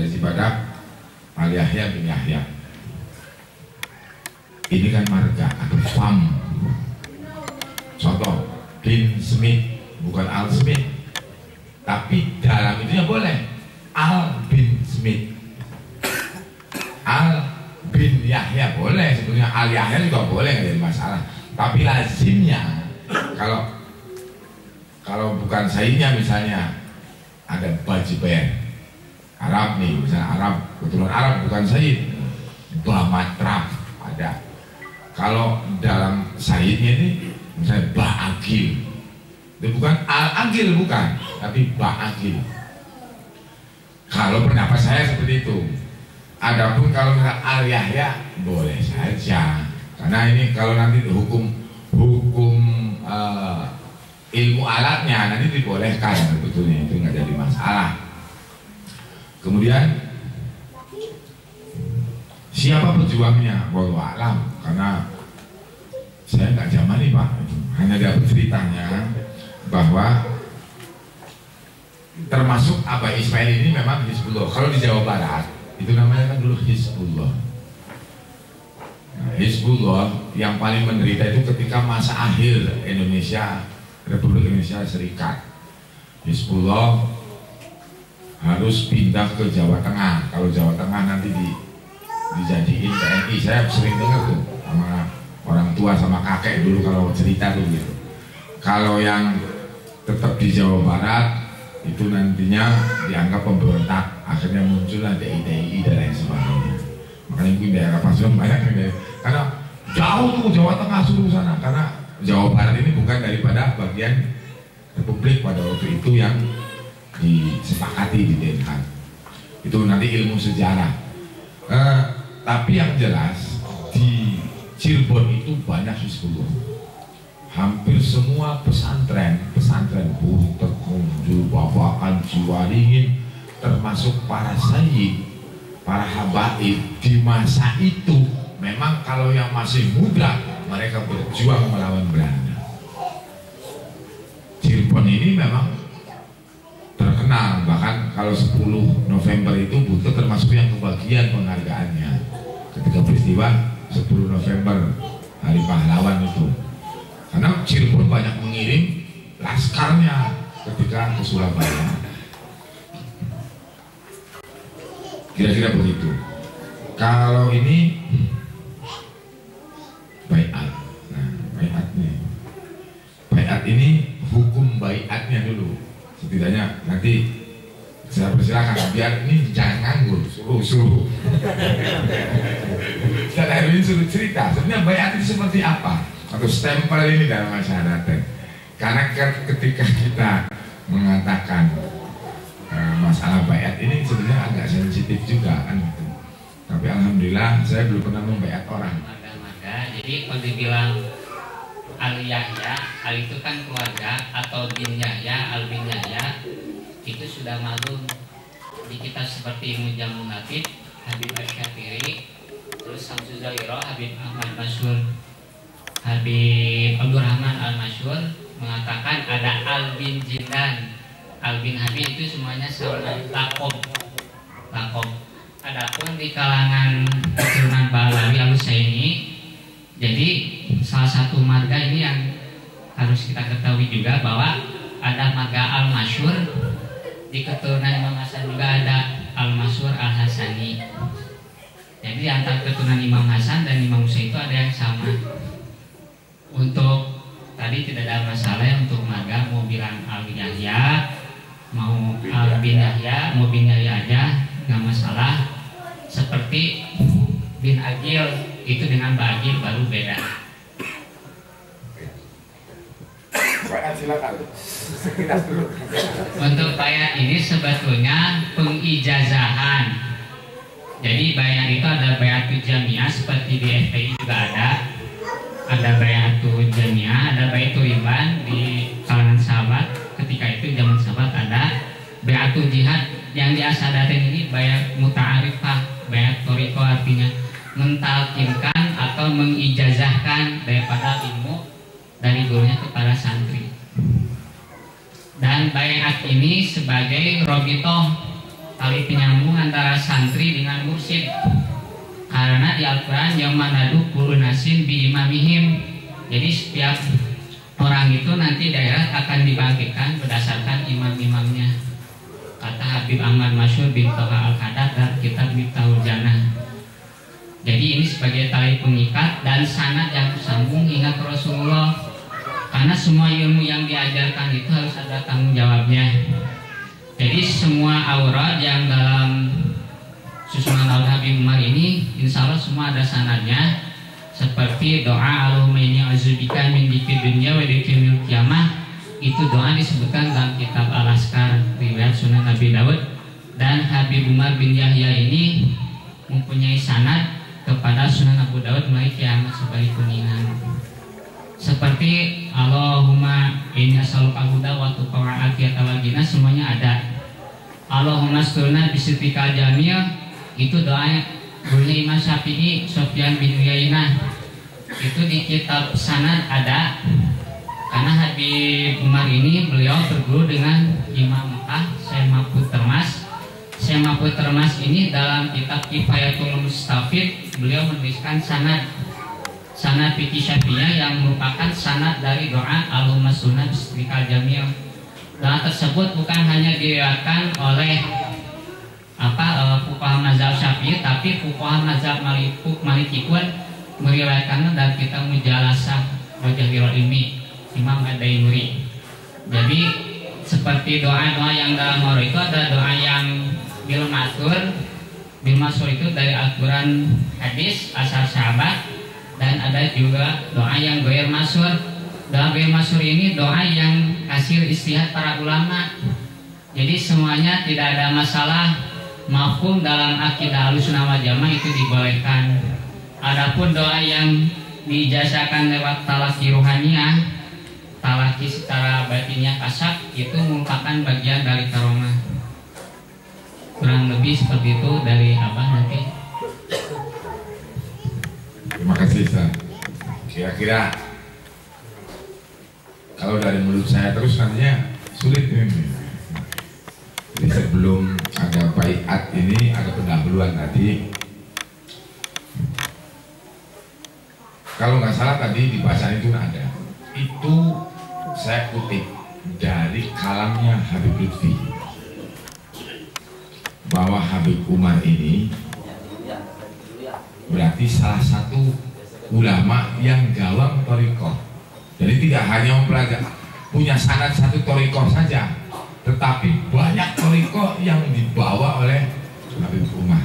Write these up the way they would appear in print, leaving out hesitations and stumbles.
daripada Al Yahya bin Yahya. Ini kan marga atau fam. Contoh bin Smith, bukan Al Smith, tapi dalam itunya boleh Al bin Smith, Al bin Yahya boleh, sebetulnya Al Yahya juga boleh, nggak jadi masalah. Tapi lazimnya kalau bukan sayyidnya, misalnya ada Bajiber Arab nih, misalnya Arab, keturunan Arab bukan sayyid, Bamatraf ada. Kalau dalam sayyidnya ini misalnya Ba'agil, itu bukan Al-Agil, bukan, tapi Ba'agil. Kalau pendapat saya seperti itu. Adapun kalau misalnya Al Yahya boleh saja, karena ini kalau nanti hukum ilmu alatnya nanti dibolehkan, sebetulnya itu nggak jadi masalah. Kemudian siapa pejuangnya? Wallahu a'lam, karena saya nggak zamani Pak, hanya dapat ceritanya bahwa termasuk Aba Ismail ini memang Hizbullah. Kalau di Jawa Barat itu namanya kan dulu Hizbullah. Nah, Hizbullah yang paling menderita itu ketika masa akhir Indonesia, Republik Indonesia Serikat. Hizbullah harus pindah ke Jawa Tengah. Kalau Jawa Tengah nanti dijadiin TNI, saya sering dengar tuh sama orang tua sama kakek dulu kalau cerita tuh gitu. Kalau yang tetap di Jawa Barat itu nantinya dianggap pemberontak, akhirnya muncullah DI dan lain sebagainya. Makanya mungkin daerah Pasuruan banyak karena jauh tuh Jawa Tengah suruh sana, karena Jawa Barat ini bukan daripada bagian Republik pada waktu itu yang disepakati di Den Haag. Itu nanti ilmu sejarah. Tapi yang jelas di Cirebon itu banyak Hizbullah. Hampir semua pesantren Butet, Munjul, Babakan, Jiwaringin, termasuk para sayyid, para habaib di masa itu, memang kalau yang masih muda mereka berjuang melawan Belanda. Cirebon ini memang terkenal, bahkan kalau 10 November itu Butet termasuk yang kebagian penghargaannya ketika peristiwa 10 November Hari Pahlawan itu, karena Cirebon banyak mengirim laskarnya ketika ke Surabaya. Kira-kira begitu. Kalau ini baiat, nah baiat ini hukum baiatnya dulu. Setidaknya nanti saya persilakan, biar ini jangan nganggur, suruh. Dan hari ini suruh cerita, sebenarnya baiat itu seperti apa, atau stempel ini dalam masyarakat. Karena ketika kita mengatakan masalah baiat ini sebenarnya agak sensitif juga kan gitu. Tapi alhamdulillah saya belum pernah membaiat orang. Jadi kalau dibilang Al Yahya, Al itu kan keluarga, atau bin Yahya, Al bin Yahya itu sudah malum di kitab seperti Mujammul Nafid, Habib Asy-Syafiri, terus Samsul Zahiro, Habib Ahmad Masyhur, Habib Abdurrahman Al-Masyhur mengatakan ada Al bin Jindan, Al bin Habib, itu semuanya sama lakob. Adapun di kalangan keturunan Balawi Al-Husaini, jadi salah satu marga ini yang harus kita ketahui juga bahwa ada marga Al-Masyhur, di keturunan Imam Hasan juga ada Al-Masyhur Al-Hasani. Jadi antara keturunan Imam Hasan dan Imam Husain itu ada yang sama. Untuk tadi tidak ada masalah ya, untuk marga mau bilang Al Yahya, mau Al bin Yahya, mau bin Yahya aja nggak masalah. Seperti bin Agil itu dengan Bagil baru beda. Untuk bayat ini sebetulnya pengijazahan. Jadi bayat itu ada bayatul jamiah seperti di FPI juga ada bayatul jamiah, ada bayatul riban di kalangan sahabat. Ketika itu zaman sahabat ada bayatul jihad. Yang di asadatin ini bayat muta'arifah, bayat toriko, artinya mentalkinkan atau mengijazahkan daripada ilmu dari gurunya kepada santri. Dan bayat ini sebagai robitoh tali penyambung antara santri dengan mursyid. Karena di Al-Quran yang manadu kulunasin bi imamihim. Jadi setiap orang itu nanti daerah akan dibangkitkan berdasarkan imam-imamnya. Kata Habib Ahmad Masyhur bin Toha Al-Haddad dalam kitab Miftahul Jannah. Jadi ini sebagai tali pengikat dan sanad yang tersambung hingga ke Rasulullah. Karena semua ilmu yang diajarkan itu harus ada tanggung jawabnya. Jadi semua aurat yang dalam susunan Al Habib Umar ini insya Allah semua ada sanadnya. Seperti doa Allahumma inni a'udzubika min dzikri dunya wa dzikri qiyamah. Itu doa disebutkan dalam kitab Al-Askar riwayat Sunan Abi Dawud. Dan Habib Umar bin Yahya ini mempunyai sanad kepada Sunan Abu Dawud mulai kiamat sebagai kuningan. Seperti Allahumma inni as'aluka huda wa tuqa wa afiyata wa ghina, semuanya ada. Allahumma asturna bisitrikal jamil, itu doa gurunya Imam Syafi'i, Sufyan bin Uyainah. Itu di kitab sanad ada. Karena Habib Umar ini beliau berguru dengan Imam Mekah, Syekh Mahfud Termas. Syekh Mahfud Termas ini dalam kitab Kifayatul Mustafid beliau menuliskan sanad fikih Syafi'iyah yang merupakan sanad dari doa Allahumma sunna bistrikal jamil. Doa tersebut bukan hanya diriwayatkan oleh fuqaha mazhab Syafi'i, tapi fuqaha mazhab Maliki pun meriwayatkannya dari kitab Mujalasah Wajahirul Ilmi Imam Ad-Dainuri. Jadi seperti doa-doa yang dalam Moro itu ada doa yang bil masur itu dari Al-Quran, hadis, asar sahabat, dan ada juga doa yang goir masur. Doa goir masur ini doa yang hasil istihad para ulama. Jadi semuanya tidak ada masalah. Mafhum dalam akidah Ahlussunnah wal Jamaah itu dibolehkan. Adapun doa yang diijazahkan lewat talaki ruhaniyah, talaki secara batinnya kasab, itu merupakan bagian dari karomah. Kurang lebih seperti itu dari Abah nanti. Terima kasih Ustaz. Kira-kira kalau dari mulut saya terus nantinya sulit ini. Jadi sebelum ada baiat ini ada pendahuluan tadi. Kalau nggak salah tadi di bahasa itu ada. Itu saya kutip dari kalamnya Habib Lutfi, bahwa Habib Umar ini berarti salah satu ulama yang gawang thariqah. Jadi tidak hanya mempelajari punya sanad satu thariqah saja, tetapi banyak thariqah yang dibawa oleh Habib Umar,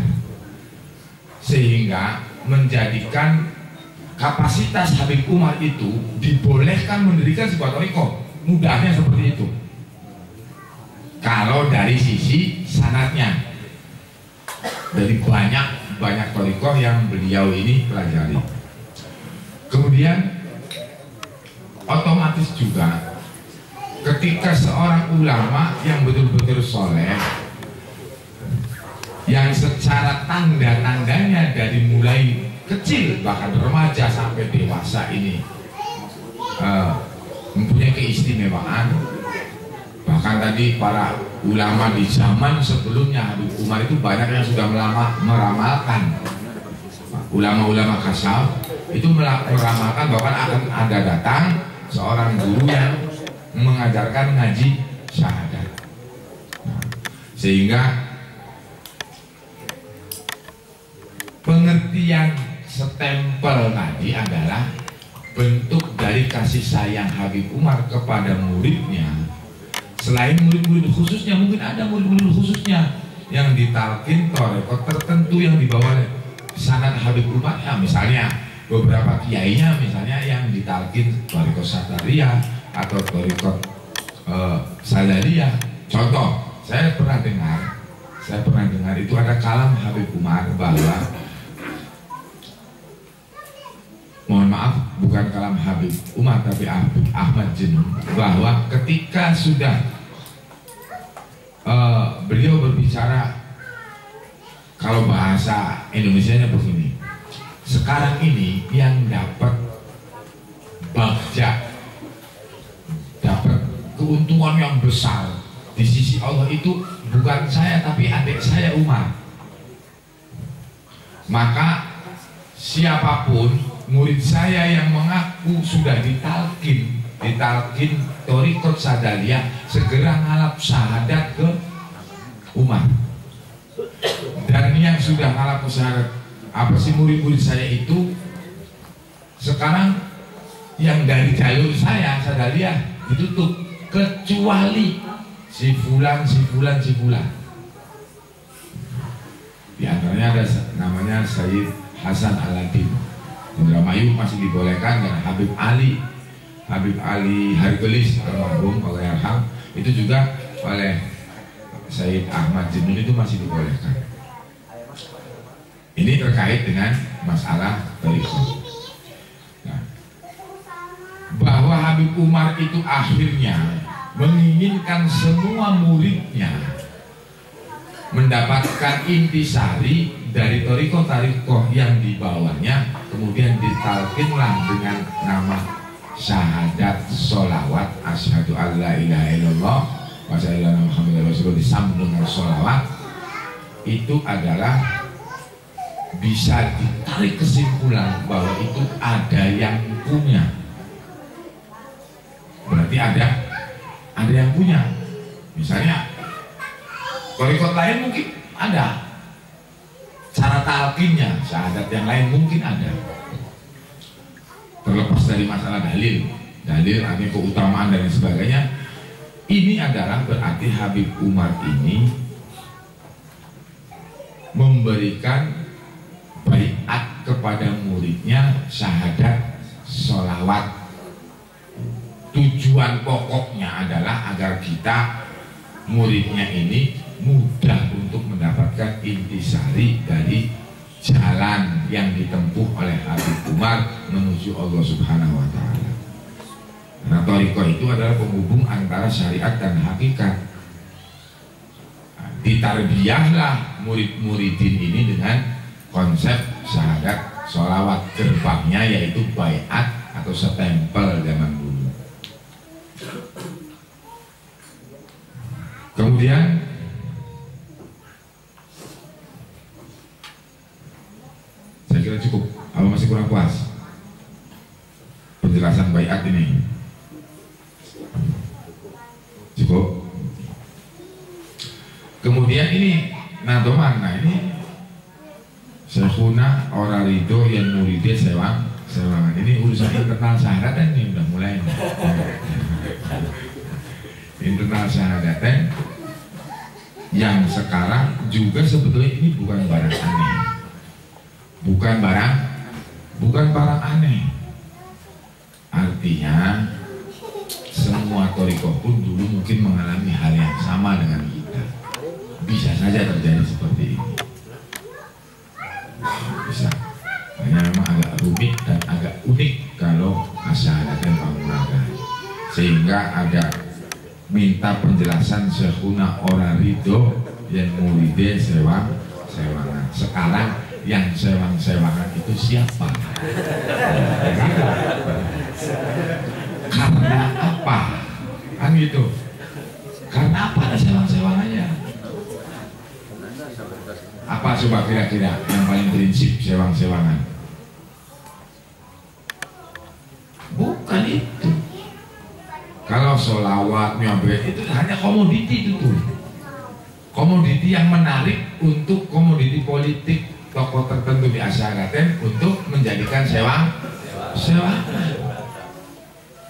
sehingga menjadikan kapasitas Habib Umar itu dibolehkan mendirikan sebuah thariqah. Mudahnya seperti itu kalau dari sisi sanadnya. Dari banyak thariqah yang beliau ini pelajari. Kemudian otomatis juga ketika seorang ulama yang betul-betul soleh, yang secara tanda-tandanya dari mulai kecil bahkan remaja sampai dewasa ini mempunyai keistimewaan. Bahkan tadi para ulama di zaman sebelumnya Habib Umar itu banyak yang sudah meramalkan. Ulama-ulama kasab itu meramalkan bahwa akan ada datang seorang guru yang mengajarkan ngaji syahadat. Sehingga pengertian stempel tadi adalah bentuk dari kasih sayang Habib Umar kepada muridnya. Selain murid-murid khususnya, mungkin ada murid-murid khususnya yang ditalkin thariqah tertentu yang dibawa oleh sanad Habib Umar. Ya, misalnya beberapa kiainya misalnya yang ditalkin thariqah Satariyah atau thariqah Sadariyah. Contoh, saya pernah dengar itu ada kalam Habib Umar bahwa, mohon maaf, bukan kalam Habib Umar tapi Habib Ahmad Junun, bahwa ketika sudah beliau berbicara, kalau bahasa Indonesianya begini, sekarang ini yang dapat bagja, dapat keuntungan yang besar di sisi Allah itu bukan saya tapi adik saya Umar. Maka siapapun murid saya yang mengaku sudah ditalkin Thariqat Sadaliyah, segera ngalap syahadat ke Umar. Dan yang sudah ngalap syahadat apa sih murid-murid saya itu sekarang yang dari jalur saya Sadaliyah ditutup, kecuali si fulan. Di antaranya ada namanya Sayyid Hasan Aladin. Indramayu masih dibolehkan, dan Habib Ali Hargelis almarhum oleh Arham itu juga oleh Sayyid Ahmad Jinun itu masih dibolehkan. Ini terkait dengan masalah thariqah. Nah, bahwa Habib Umar itu akhirnya menginginkan semua muridnya mendapatkan intisari dari thariqah yang dibawanya, kemudian ditalkinlah dengan nama syahadat sholawat asyhadu alla ilaha illallah wa asyhadu anna muhammadar rasulullah, disambung dengan sholawat. Itu adalah bisa ditarik kesimpulan bahwa itu ada yang punya. Berarti ada yang punya. Misalnya thariqah lain mungkin ada cara talqinnya, syahadat yang lain mungkin ada. Terlepas dari masalah dalil artinya keutamaan dan sebagainya, ini adalah berarti Habib Umar ini memberikan baiat kepada muridnya syahadat sholawat. Tujuan pokoknya adalah agar kita muridnya ini mudah untuk mendapatkan intisari dari jalan yang ditempuh oleh Habib Umar menuju Allah Subhanahu wa Ta'ala. Karena thariqah itu adalah penghubung antara syariat dan hakikat. Ditarbiyahlah murid-muridin ini dengan konsep syahadat sholawat. Gerbangnya yaitu baiat atau setempel zaman dulu. Kemudian saya kira cukup. Apa masih kurang puas penjelasan baiat ini? Cukup. Kemudian ini nadoman. Nah ini Syekhuna Ora Ridho yang muridnya sewangan. Ini urusan internal syahadat ini udah mulai. Internal syahadaten yang sekarang juga sebetulnya ini bukan barang aneh, bukan barang aneh. Artinya semua thariqah pun dulu mungkin mengalami hal yang sama dengan kita. Bisa saja terjadi seperti ini, bisa. Hanya memang agak rumit dan agak unik kalau asyhadaten pamulaga, sehingga ada minta penjelasan Syekhuna Ora Ridho yang muridnya sewangan. Sekarang yang sewang-sewangan itu siapa? Karena apa? Kan gitu. Karena apa ada sewang-sewangannya? Apa coba kira-kira yang paling prinsip sewang-sewangan? Bukan itu. Kalau sholawat, nyabret itu hanya komoditi itu tuh. Komoditi yang menarik untuk komoditi politik tokoh tertentu di asyhadaten untuk menjadikan sewangan.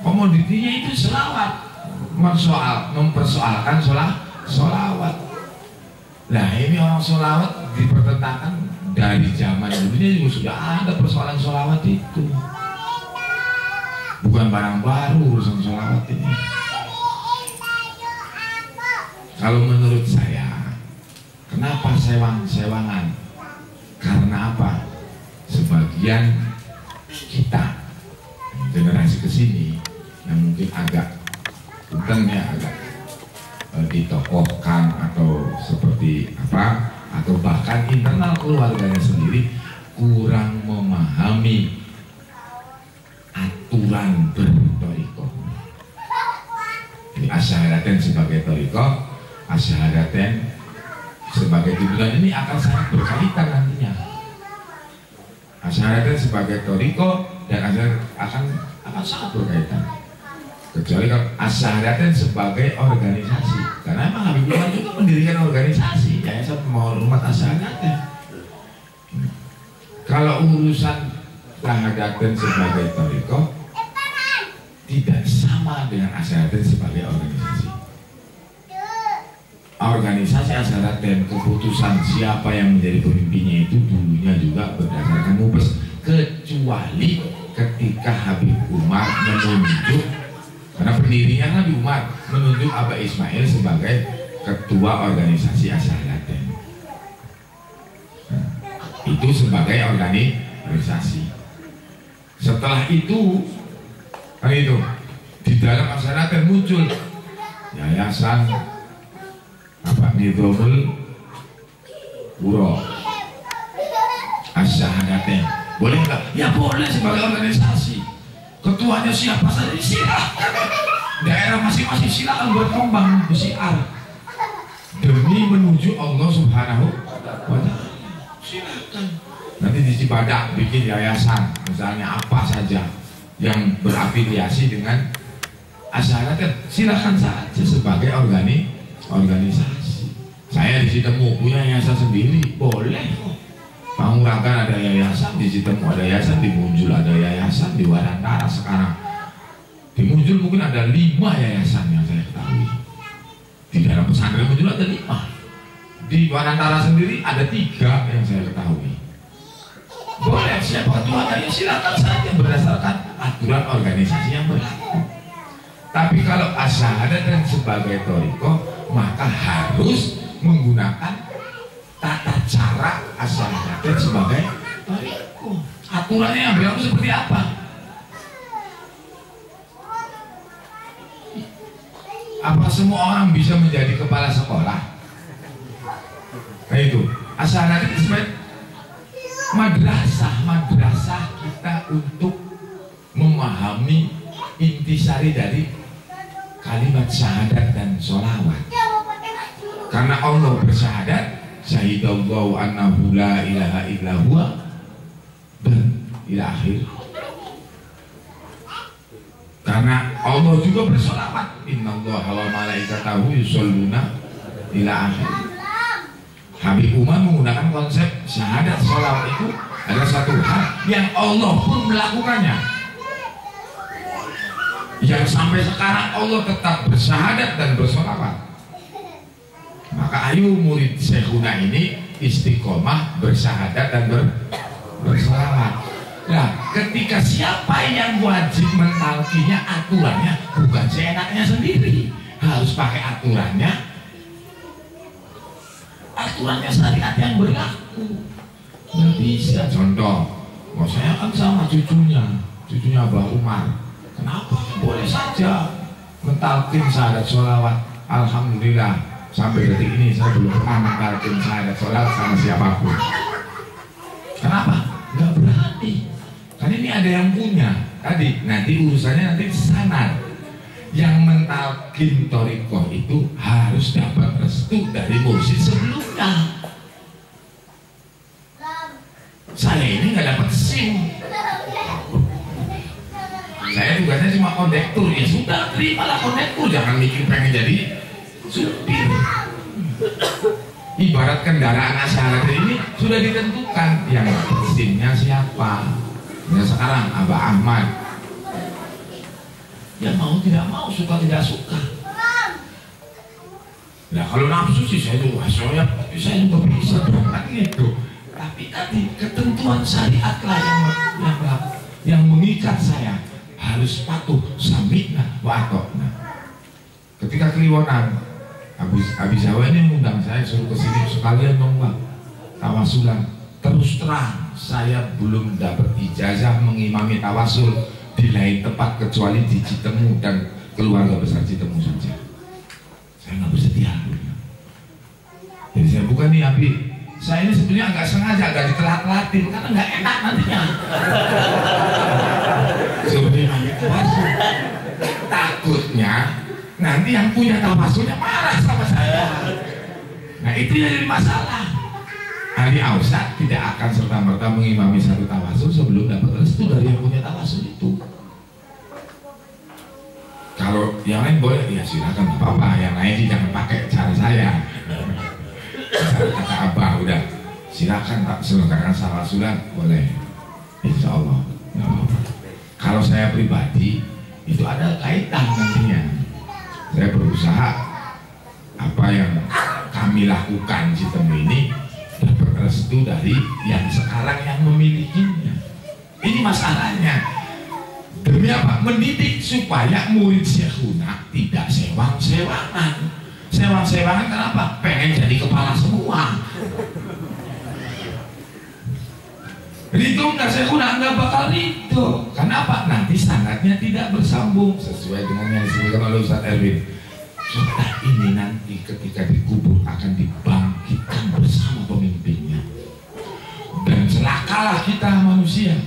Komoditinya itu selawat, mempersoalkan sholawat. Nah ini orang sholawat dipertentangkan dari zaman dulunya juga sudah ada persoalan sholawat itu. Bukan barang baru urusan sholawat ini. Kalau menurut saya, kenapa sewang-sewangan? Karena apa? Sebagian kita generasi kesini yang mungkin agak ditokohkan atau seperti apa, atau bahkan internal keluarganya sendiri kurang memahami aturan berthariqah. Jadi asyhadaten sebagai thariqah, asyhadaten sebagai tuntunan ini akan sangat berkaitan nantinya. Asyhadatan sebagai toriko dan akan sangat berkaitan. Kecuali kalau asyhadatan sebagai organisasi, karena emang Habib Umar juga mendirikan organisasi Yayasan Penghormat Asyhadatan. Kalau urusan asyhadatan sebagai toriko tidak sama dengan asyhadatan sebagai organisasi. Organisasi asyhadatan, keputusan siapa yang menjadi pemimpinnya itu dulunya juga berdasarkan mubes, kecuali ketika Habib Umar menunjuk, karena pendirinya Habib Umar menunjuk Aba Ismail sebagai ketua organisasi asyhadatan. Nah, itu sebagai organisasi. Setelah itu, kan itu di dalam asyhadatan muncul yayasan Nizamul Wuro Asyhadatan. Boleh nggak? Ya boleh sebagai organisasi. Ketuanya siapa saja silakan. Daerah masing-masing silakan berkembang bersiar demi menuju Allah Subhanahu wa Ta'ala. Silakan. Nanti di Cibadak bikin yayasan, misalnya apa saja yang berafiliasi dengan asyhadatan, silakan saja sebagai organisasi. Saya di Citemu punya yayasan sendiri, boleh kok. Panguragan ada yayasan, di Citemu ada yayasan, di Munjul ada yayasan, di Warantara sekarang. Di Munjul mungkin ada 5 yayasan yang saya ketahui. Di dalam pesantren Munjul ada 5. Di Warantara sendiri ada 3 yang saya ketahui. Boleh, siapa ketuanya ya silakan saja berdasarkan aturan organisasi yang berlaku. Tapi kalau asyhadatan sebagai toriko, maka harus menggunakan tata cara asyhadatan sebagai toriko. Aturannya yang berlaku seperti apa? Apa semua orang bisa menjadi kepala sekolah? Nah itu asyhadatan sebagai madrasah kita untuk memahami intisari dari kalimat syahadat dan sholawat. Karena Allah bersyahadat, syahidallahu annahu la ilaha illa huwa, dan ila akhir. Karena Allah juga bersholawat, innallaha wa malaikatahu yusholluna ila akhir. Habib Umar menggunakan konsep syahadat sholawat itu adalah satu hal yang Allah pun melakukannya, yang sampai sekarang Allah tetap bersyahadat dan bersholawat. Maka ayo murid Syekhuna ini istiqomah bersyahadat dan bersolawat. Nah, ketika siapa yang wajib mentalkinya, aturannya bukan seenaknya sendiri, harus pakai aturannya syariat yang berlaku. Nggak bisa. Contoh, saya kan sama cucunya Abah Umar. Kenapa? Boleh saja mentalkin syahadat sholawat. Alhamdulillah, sampai detik ini saya belum pernah mentalkin syahadat sholawat sama siapapun. Kenapa? Nggak berani. Kan ini ada yang punya. Tadi, nanti urusannya nanti sanad. Yang mentalkin torikoh itu harus dapat restu dari mursyid sebelumnya. Saya ini nggak dapat SIM. Saya tugasnya cuma kondektur. Ya sudah, terimalah kondektur. Jangan mikir pengen jadi supir. Ibarat kendaraan asyhadatan ini sudah ditentukan yang SIM-nya siapa. Ya sekarang Abah Ahmad. Ya mau tidak mau, suka tidak suka. Nah kalau nafsu sih saya juga bisa kan gitu. Tapi tadi ketentuan syariat lah yang mengikat saya, harus patuh sami'na wa ata'na. Ketika Kliwonan, Abi Zawa ini mengundang saya suruh kesini sekalian dong Bang, tawasulan. Terus terang saya belum dapat ijazah mengimami tawasul di lain tempat kecuali di Citemu dan keluarga besar Citemu saja. Saya nggak bersedia. Jadi saya bukan nih Abi, saya ini sebenarnya agak sengaja agak ditelat-telatin karena nggak enak nantinya. Sebenarnya tawasul. Takutnya nanti yang punya tawasulnya marah sama saya. Nah itu yang jadi masalah. Ahli Ausat tidak akan serta-merta mengimami satu tawasul sebelum dapat restu dari yang punya tawasul itu. Kalau yang lain boleh, ya silakan, apa-apa. Yang lain sih jangan pakai cara saya. Kata Abah udah, silakan tak selenggarakan tawasulan, boleh. Insya Allah. Kalau saya pribadi itu ada kaitan nantinya. Saya berusaha apa yang kami lakukan sistem ini dapat restu dari yang sekarang yang memilikinya. Ini masalahnya. Demi apa? Mendidik supaya murid syekhuna tidak sewang-sewangan. Sewang-sewangan kenapa? Pengen jadi kepala semua. Ridho nggak syekhuna nggak bakal ridho. Kenapa? Nanti sanadnya tidak bersambung sesuai dengan yang disebutkan oleh Ustaz Erwin. Kita ini nanti ketika dikubur akan dibangkitkan bersama pemimpinnya. Dan celakalah kita manusia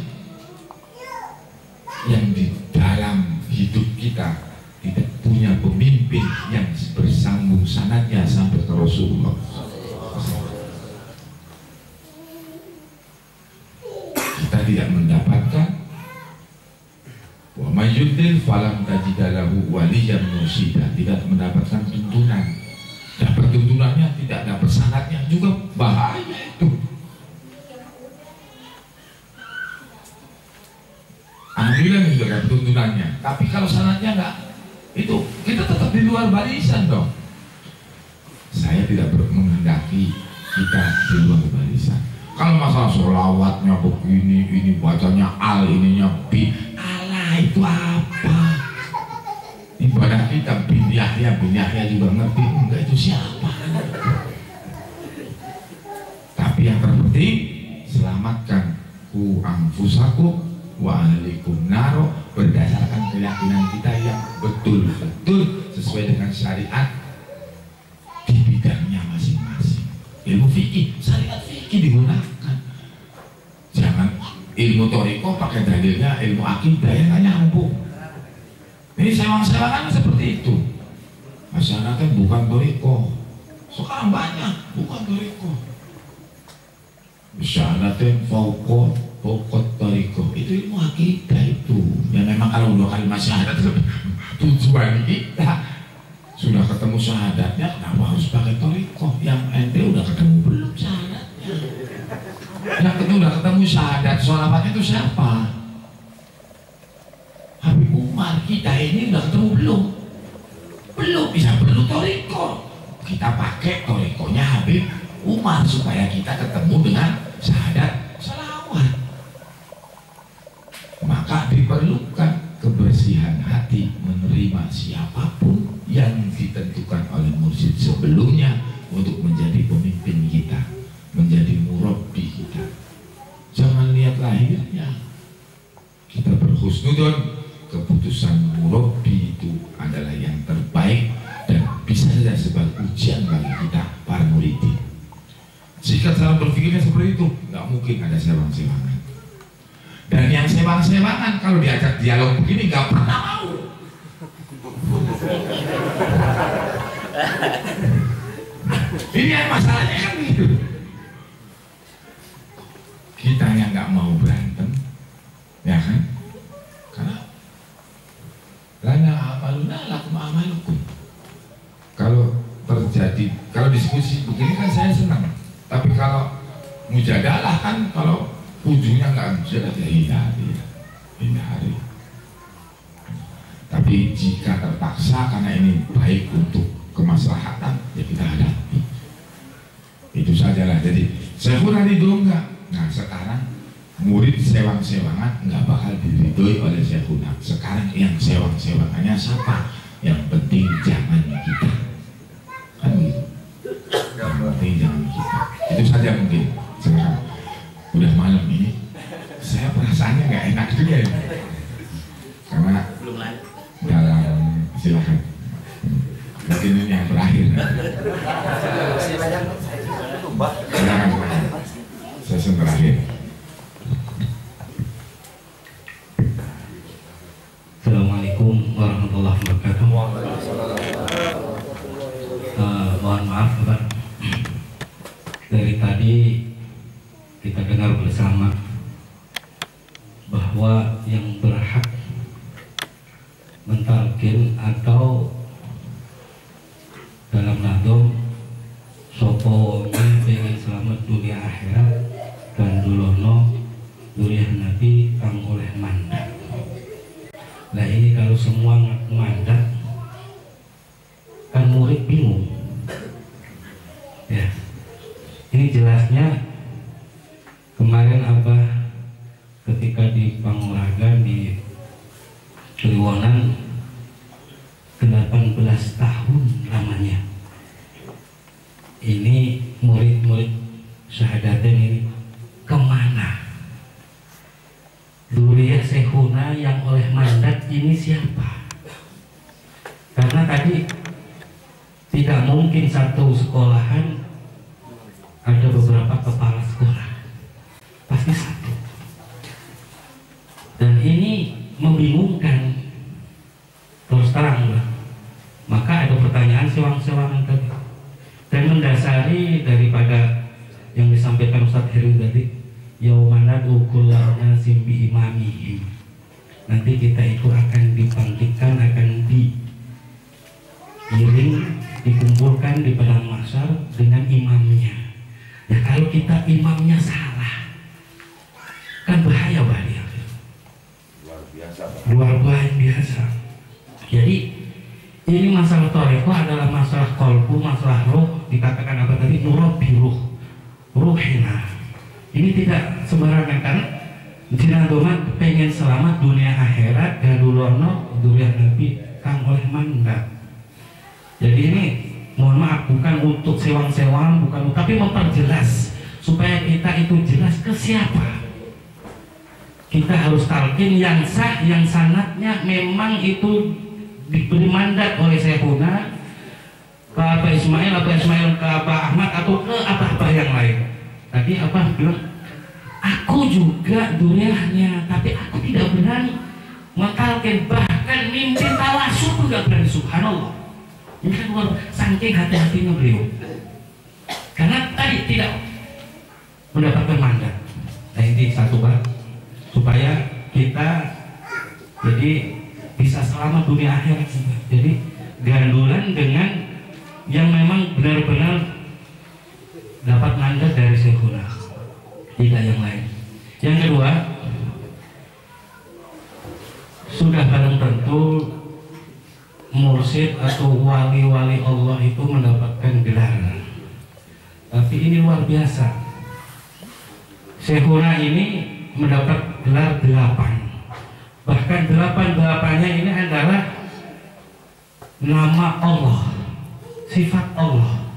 yang di dalam hidup kita tidak punya pemimpin yang bersambung sanadnya sampai ke Rasulullah. Kita tidak mendapatkan wa may yudlil falam tajid lahu waliyan mursida, tidak mendapatkan tuntunan. Dapat tuntunannya tidak dapat sanadnya juga bahaya itu. Alhamdulillah sudah dapat tuntunannya, tapi kalau sanadnya enggak, itu kita tetap di luar barisan dong. Saya tidak menghendaki kita di luar barisan. Kalau masalah sholawatnya begini, ini bacanya al, ininya bi, ala itu apa? Ibadah kita bin Yahya juga ngerti, enggak itu siapa? Tapi yang terpenting selamatkan ku anfusakum wa ahlikum naro, berdasarkan keyakinan kita yang betul-betul sesuai dengan syariat di bidangnya masing-masing. Ilmu fikih, syariat fikih digunakan. Jangan ilmu toriko pakai dalilnya ilmu akidah yang nggak nyambung. Ini sewang-sewangan seperti itu. Masyarakat bukan toriko, sekarang banyak bukan toriko. Masyarakat pokok toriko itu ilmu akidah itu. Ya memang kalau dua kali syahadat tujuan kita sudah ketemu syahadatnya, kenapa harus pakai toriko? Yang ente udah ketemu belum syahadatnya? Yang kedua udah ketemu syahadat, sholawatnya itu siapa? Habib Umar, kita ini udah ketemu belum? Belum bisa perlu toriko. Kita pakai torikonya Habib Umar supaya kita ketemu dengan syahadat sholawat. Maka diperlukan kebersihan hati menerima siapapun yang ditentukan oleh mursyid sebelumnya untuk menjadi pemimpin kita, menjadi murabbi kita. Jangan lihat lahirnya. Kita berhusnudon, keputusan murabbi itu adalah yang terbaik dan bisa saja sebagai ujian bagi kita para muridin. Jika cara berpikirnya seperti itu, nggak mungkin ada sewang-sewangan. Dan yang sewang-sewangan kalau diajak dialog begini nggak pernah mau. Ini yang masalahnya kan gitu. Kita yang nggak mau berantem, ya kan? Karena lana amaluna lakum amalukum. Kalau terjadi, kalau diskusi begini kan saya senang. Tapi kalau mujadalah kan kalau ujungnya nggak bisa hindari. Tapi jika terpaksa karena ini baik untuk kemaslahatan, ya kita hadapi. Itu sajalah. Jadi saya kurang ridho enggak. Nah sekarang murid sewang-sewangan nggak bakal diridhoi oleh Syekhuna. Sekarang yang sewang-sewangannya siapa? Yang penting jangan kita. Kan gitu. Yang penting jangan kita. Itu saja mungkin. Sekarang udah malam ini, saya perasaannya nggak enak juga ya. Karena dalam silakan. Mungkin ini yang terakhir. Silakan. Sesi terakhir. Assalamualaikum warahmatullahi wabarakatuh. Mohon maaf Bapak, bersama bahwa yang berhak mentalkin atau dalam nadom sopo pengen selamat dunia akhirat dan dulono durian Nabi kang oleh mandat. Nah ini kalau semua mandat kan murid bingung ya. Ini jelasnya kemarin Abah ketika di Panguragan di Kliwonan 18 tahun lamanya. Ini murid-murid syahadaten ini kemana? Duriya Syekhuna yang oleh mandat ini siapa? Karena tadi tidak mungkin satu sekolahan ada beberapa kepala sekolah, pasti satu. Dan ini membingungkan terus terang lah. Maka ada pertanyaan sewang-sewangan tadi dan mendasari daripada yang disampaikan Ustadz Heri tadi, yaumana dukulana simbi imamihim. Nanti kita itu akan dibangkitkan, akan diiring, dikumpulkan di padang mahsyar dengan imamnya. Ya kalau kita imamnya salah kan bahaya banget. Luar biasa. Jadi ini masalah toreko adalah masalah kolbu, masalah roh. Dikatakan apa tadi? Nurabi ruhina. Ini tidak sembarangan kan? Jina doman pengen selamat dunia akhirat dan dulono durian Nabi kang oleh mandat. Jadi ini mohon maaf bukan untuk sewang-sewang, bukan, tapi memperjelas supaya kita itu jelas ke siapa. Kita harus talqin yang sah, yang sanadnya memang itu diberi mandat oleh Syekhuna ke Abah Ismail ke Abah Ahmad atau ke apa-apa yang lain. Tadi Abah bilang, aku juga duriahnya, tapi aku tidak berani mentalqin, bahkan mimpin tawasul pun tidak berani. Subhanallah. Ini kan luar saking hati-hatinya beliau. Karena tadi tidak mendapatkan mandat. Nah ini satu Pak, supaya kita jadi bisa selamat dunia akhirat. Jadi gandulan dengan yang memang benar-benar dapat mandat dari Syekhuna, tidak yang lain. Yang kedua, sudah barang tentu mursyid atau wali-wali Allah itu mendapatkan gelar. Tapi ini luar biasa. Syekhuna ini mendapat gelar 8. Bahkan 8-8-nya ini adalah nama Allah, sifat Allah.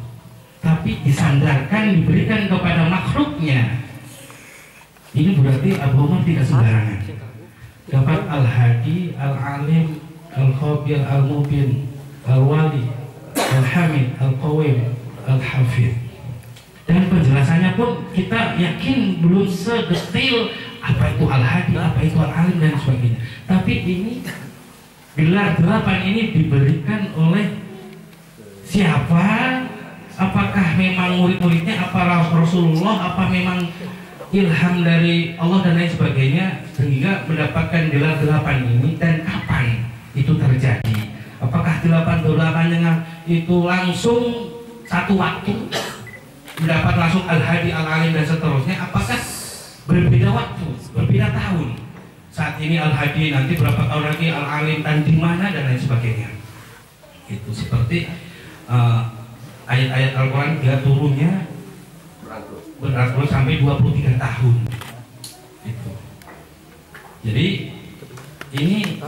Tapi disandarkan, diberikan kepada makhluknya. Ini berarti Abu Umar tidak sembarangan. Dapat Al-Hadi, Al-Alim, Al-Khabir, Al-Mubin, Al-Wali, Al-Hamid, Al-Qawim, Al-Hafid. Dan penjelasannya pun kita yakin belum sedetail apa itu Al-Hadi, apa itu Al-Alim dan sebagainya. Tapi ini gelar 8 ini diberikan oleh siapa? Apakah memang murid-muridnya, apa Rasulullah, apa memang ilham dari Allah dan lain sebagainya, sehingga mendapatkan gelar 8 ini. Dan kapan itu terjadi? Apakah 8-8-nya itu langsung satu waktu mendapat langsung Al-Hadi, Al-Alim dan seterusnya? Apakah berbeda waktu, berbeda tahun? Saat ini Al-Hadi, nanti berapa tahun lagi Al-Alim, dan di mana dan lain sebagainya. Itu seperti ayat-ayat Al-Quran dia turunnya beratur sampai 23 tahun. Itu. Jadi ini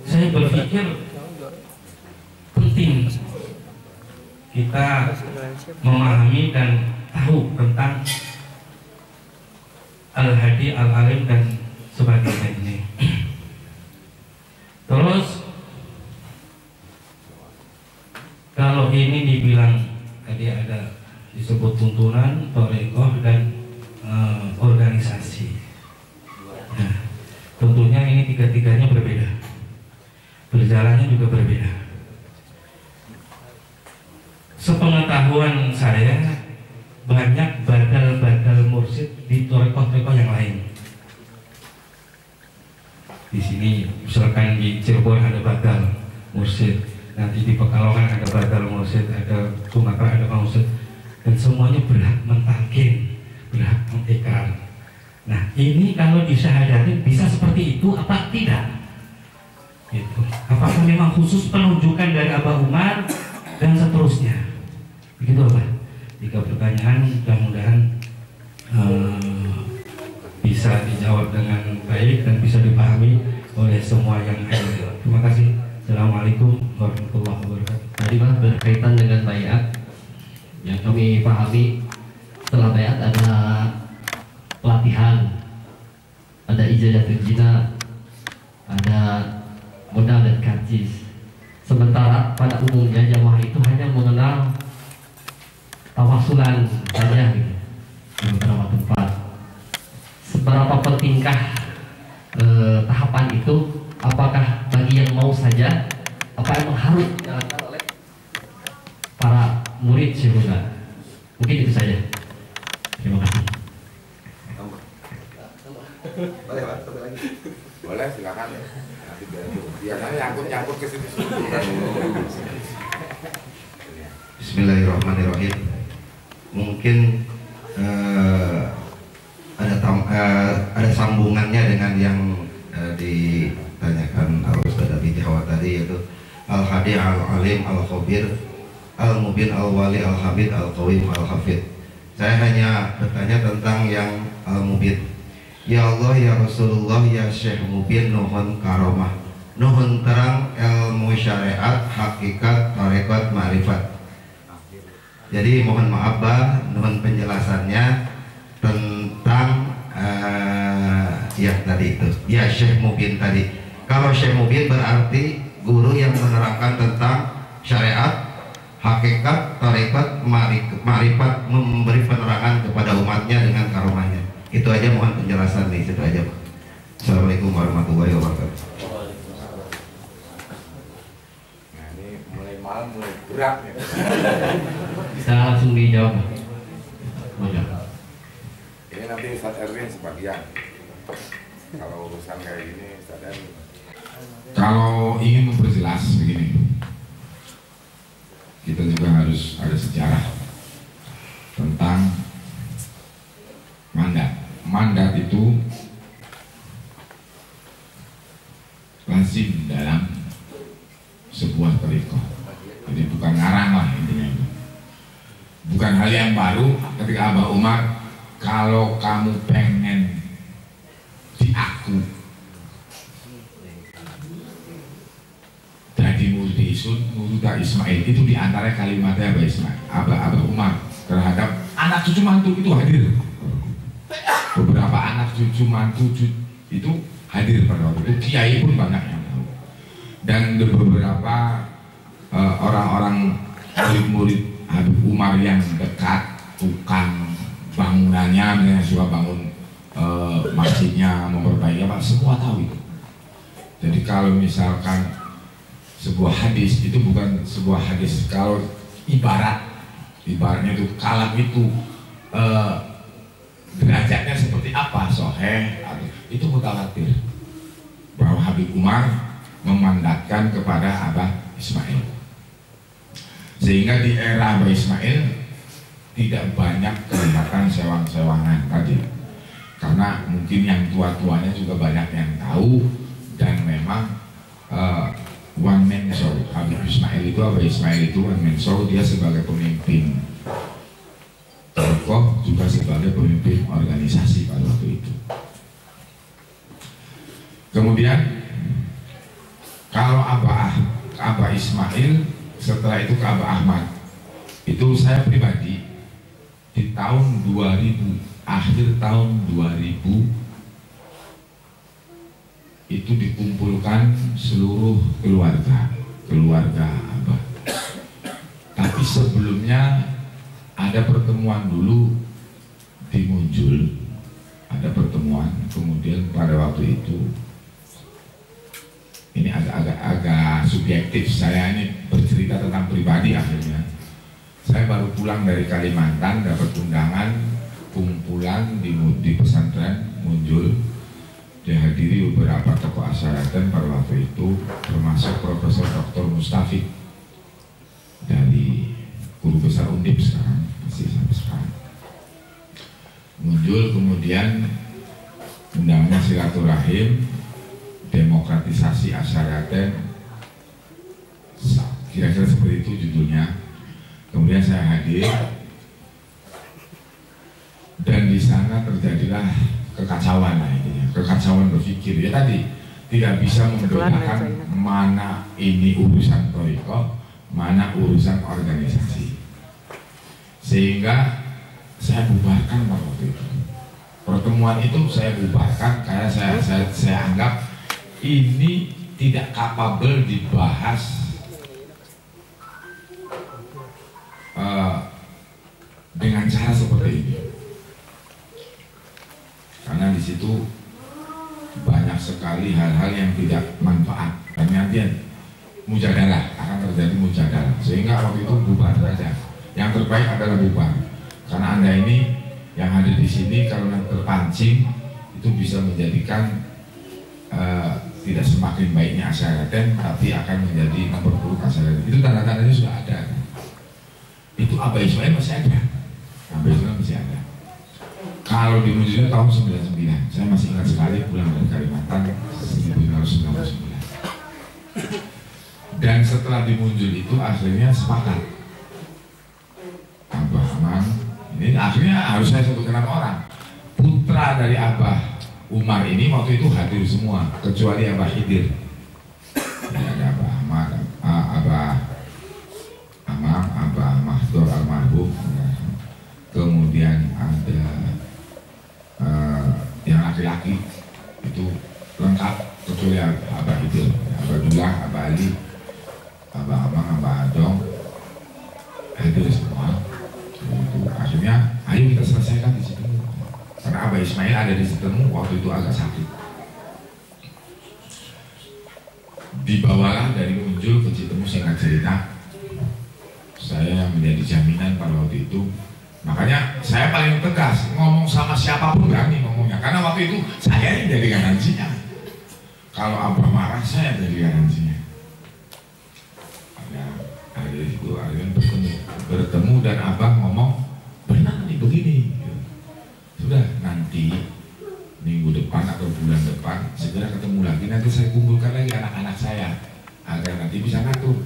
saya berpikir penting kita memahami dan tahu tentang Al-Hadi, Al-Alim dan sebagainya ini. Terus kalau ini dibilang tadi ada disebut tuntunan, thariqah dan organisasi. Nah, tentunya ini tiga-tiganya berbeda, berjalannya juga berbeda. Sepengetahuan saya banyak badal-badal mursyid di thariqah misalkan di Cirebon ada Badal Mursid, nanti di Pekalongan ada Badal Mursid, ada Sumatera ada Mursid, dan semuanya berhak mentalkin, berhak mengikrar. Nah ini kalau disyahadatin bisa seperti itu apa tidak? Gitu. Apakah memang khusus penunjukan dari Abah Umar dan seterusnya? Begitu Abah. 3 pertanyaan, mudah-mudahan bisa dijawab dengan baik dan bisa dipahami oleh semua yang hadir. Terima kasih. Assalamualaikum warahmatullahi wabarakatuh. Tadi Pak berkaitan dengan bayat, yang kami pahami setelah bayat ada pelatihan, ada ijazah terjina, ada modal dan karcis. Sementara pada umumnya jamaah itu hanya mengenal tawasulan saja gitu, di beberapa tempat. Seberapa pentingkah tahapan itu? Apakah bagi yang mau saja? Apa emang harus dijalankan oleh para murid syekhuna? Mungkin itu saja. Terima kasih. Boleh Pak, satu lagi. Boleh, silakan. Nanti biasanya nyangkut ke situ. Bismillahirrahmanirrahim. Mungkin ada sambungannya dengan yang ditanyakan Al-Ustaz Abi Jawa tadi, yaitu Al-Hadi Al-Alim Al-Khabir Al-Mubin Al-Wali Al-Habib Al-Qawim Al-Hafid. Saya hanya bertanya tentang yang Al-Mubin. Ya Allah, ya Rasulullah, ya Syekh Mubin, nuhun karomah, nuhun terang ilmu syariat, hakikat, tarekat, ma'rifat. Jadi mohon maaf Bah, nuhun penjelasannya tentang yang tadi itu, ya Syekh Mubin tadi. Kalau Syekh Mubin berarti guru yang menerangkan tentang syariat, hakikat, tarekat, ma'rifat, memberi penerangan kepada umatnya dengan karomahnya. Itu aja, mohon penjelasan di situ aja Pak. Assalamualaikum warahmatullahi wabarakatuh. Nah ini mulai malam mulai berat ya. Bisa langsung dijawab. Ini nanti Ustadz Erwin sebagian. Kalau urusan kayak gini Ustadz Erwin. Kalau ingin memperjelas begini, kita juga harus ada sejarah tentang mandat. Mandat itu lazim dalam sebuah thariqah. Jadi bukan ngarang lah intinya itu. Bukan hal yang baru ketika Abah Umar, kalau kamu pengen diaku jadi murtisun, murta Ismail, itu diantara kalimatnya Abah Umar terhadap anak cucu mantu itu hadir. Beberapa anak cucu mantu itu hadir pada waktu itu, kiai pun banyak yang tahu. Dan beberapa orang-orang murid-murid Habib Umar yang dekat, tukang bangunannya, misalnya suka bangun masjidnya, memperbaiki apa, semua tahu itu. Jadi kalau misalkan sebuah hadis itu bukan sebuah hadis, kalau ibaratnya itu kalam itu derajatnya seperti apa, sahih itu mutawatir, bahwa Habib Umar memandatkan kepada Abah Ismail, sehingga di era Abah Ismail tidak banyak kelihatan sewang-sewangan tadi, karena mungkin yang tua-tuanya juga banyak yang tahu, dan memang one man show. Habib Ismail itu, Abah Ismail itu one man show, dia sebagai pemimpin tokoh juga sebagai pemimpin organisasi pada waktu itu. Kemudian kalau Abah Ismail, setelah itu ke Abah Ahmad, itu saya pribadi di tahun 2000, akhir tahun 2000 itu dikumpulkan seluruh keluarga Abah. Tapi sebelumnya ada pertemuan dulu di Munjul, ada pertemuan, kemudian pada waktu itu, ini agak subjektif, saya ini bercerita tentang pribadi. Akhirnya saya baru pulang dari Kalimantan, dapat undangan kumpulan di pesantren Munjul, dihadiri beberapa tokoh asyaraten pada waktu itu, termasuk Profesor Dr. Mustafid dari Guru Besar Undip sekarang, masih sampai sekarang. Muncul kemudian undangannya silaturahim, demokratisasi asyaraten, kira-kira seperti itu judulnya. Kemudian saya hadir dan di sana terjadilah kekacauan lah intinya, kekacauan berpikir. Ya tadi tidak bisa membedakan mana ini urusan thariqah, mana urusan organisasi, sehingga saya bubarkan pada waktu itu. Pertemuan itu saya bubarkan karena saya anggap ini tidak kapabel dibahas dengan cara seperti ini. Karena di situ banyak sekali hal-hal yang tidak manfaat. Dan nanti mujadalah, akan terjadi mujadalah. Sehingga waktu itu bubar saja. Yang terbaik adalah bubar. Karena Anda ini yang ada di sini kalau terpancing itu bisa menjadikan tidak semakin baiknya asyaraten, tapi akan menjadi memperburuk asyaraten. Itu tanda-tandanya sudah ada. Itu Abah Ismail masih ada. Abah Ismail masih ada. Kalau di Munjul tahun 99, saya masih ingat sekali pulang dari Kalimantan 1999. Dan setelah di Munjul itu akhirnya sepakat. Abah Amang, ini akhirnya harus saya sebutkan nama orang. Putra dari Abah Umar ini waktu itu hadir semua, kecuali Abah Khidir. Ada Abah Ahmad, Abah Amang, Abah Mahdor almarhum. Kemudian ada yang laki-laki itu lengkap, kecuali Abah Khidir, Abah Dullah, Abah Ali, Abah Amang, Abah Adong hadir semua. Itu akhirnya ayo kita selesaikan di situ. Karena Abah Ismail ada di situ waktu itu agak sakit. Dibawalah dari Munjul ke Citemu, singkat cerita, saya yang menjadi jaminan pada waktu itu. Makanya saya paling tegas, ngomong sama siapapun berani ngomongnya. Karena waktu itu saya yang jadi garansinya. Kalau Abah marah, saya jadi garansinya. Ada itu akhirnya bertemu dan Abah ngomong, benar nih begini. Sudah, nanti minggu depan atau bulan depan segera ketemu lagi. Nanti saya kumpulkan lagi anak-anak saya agar nanti bisa ngatur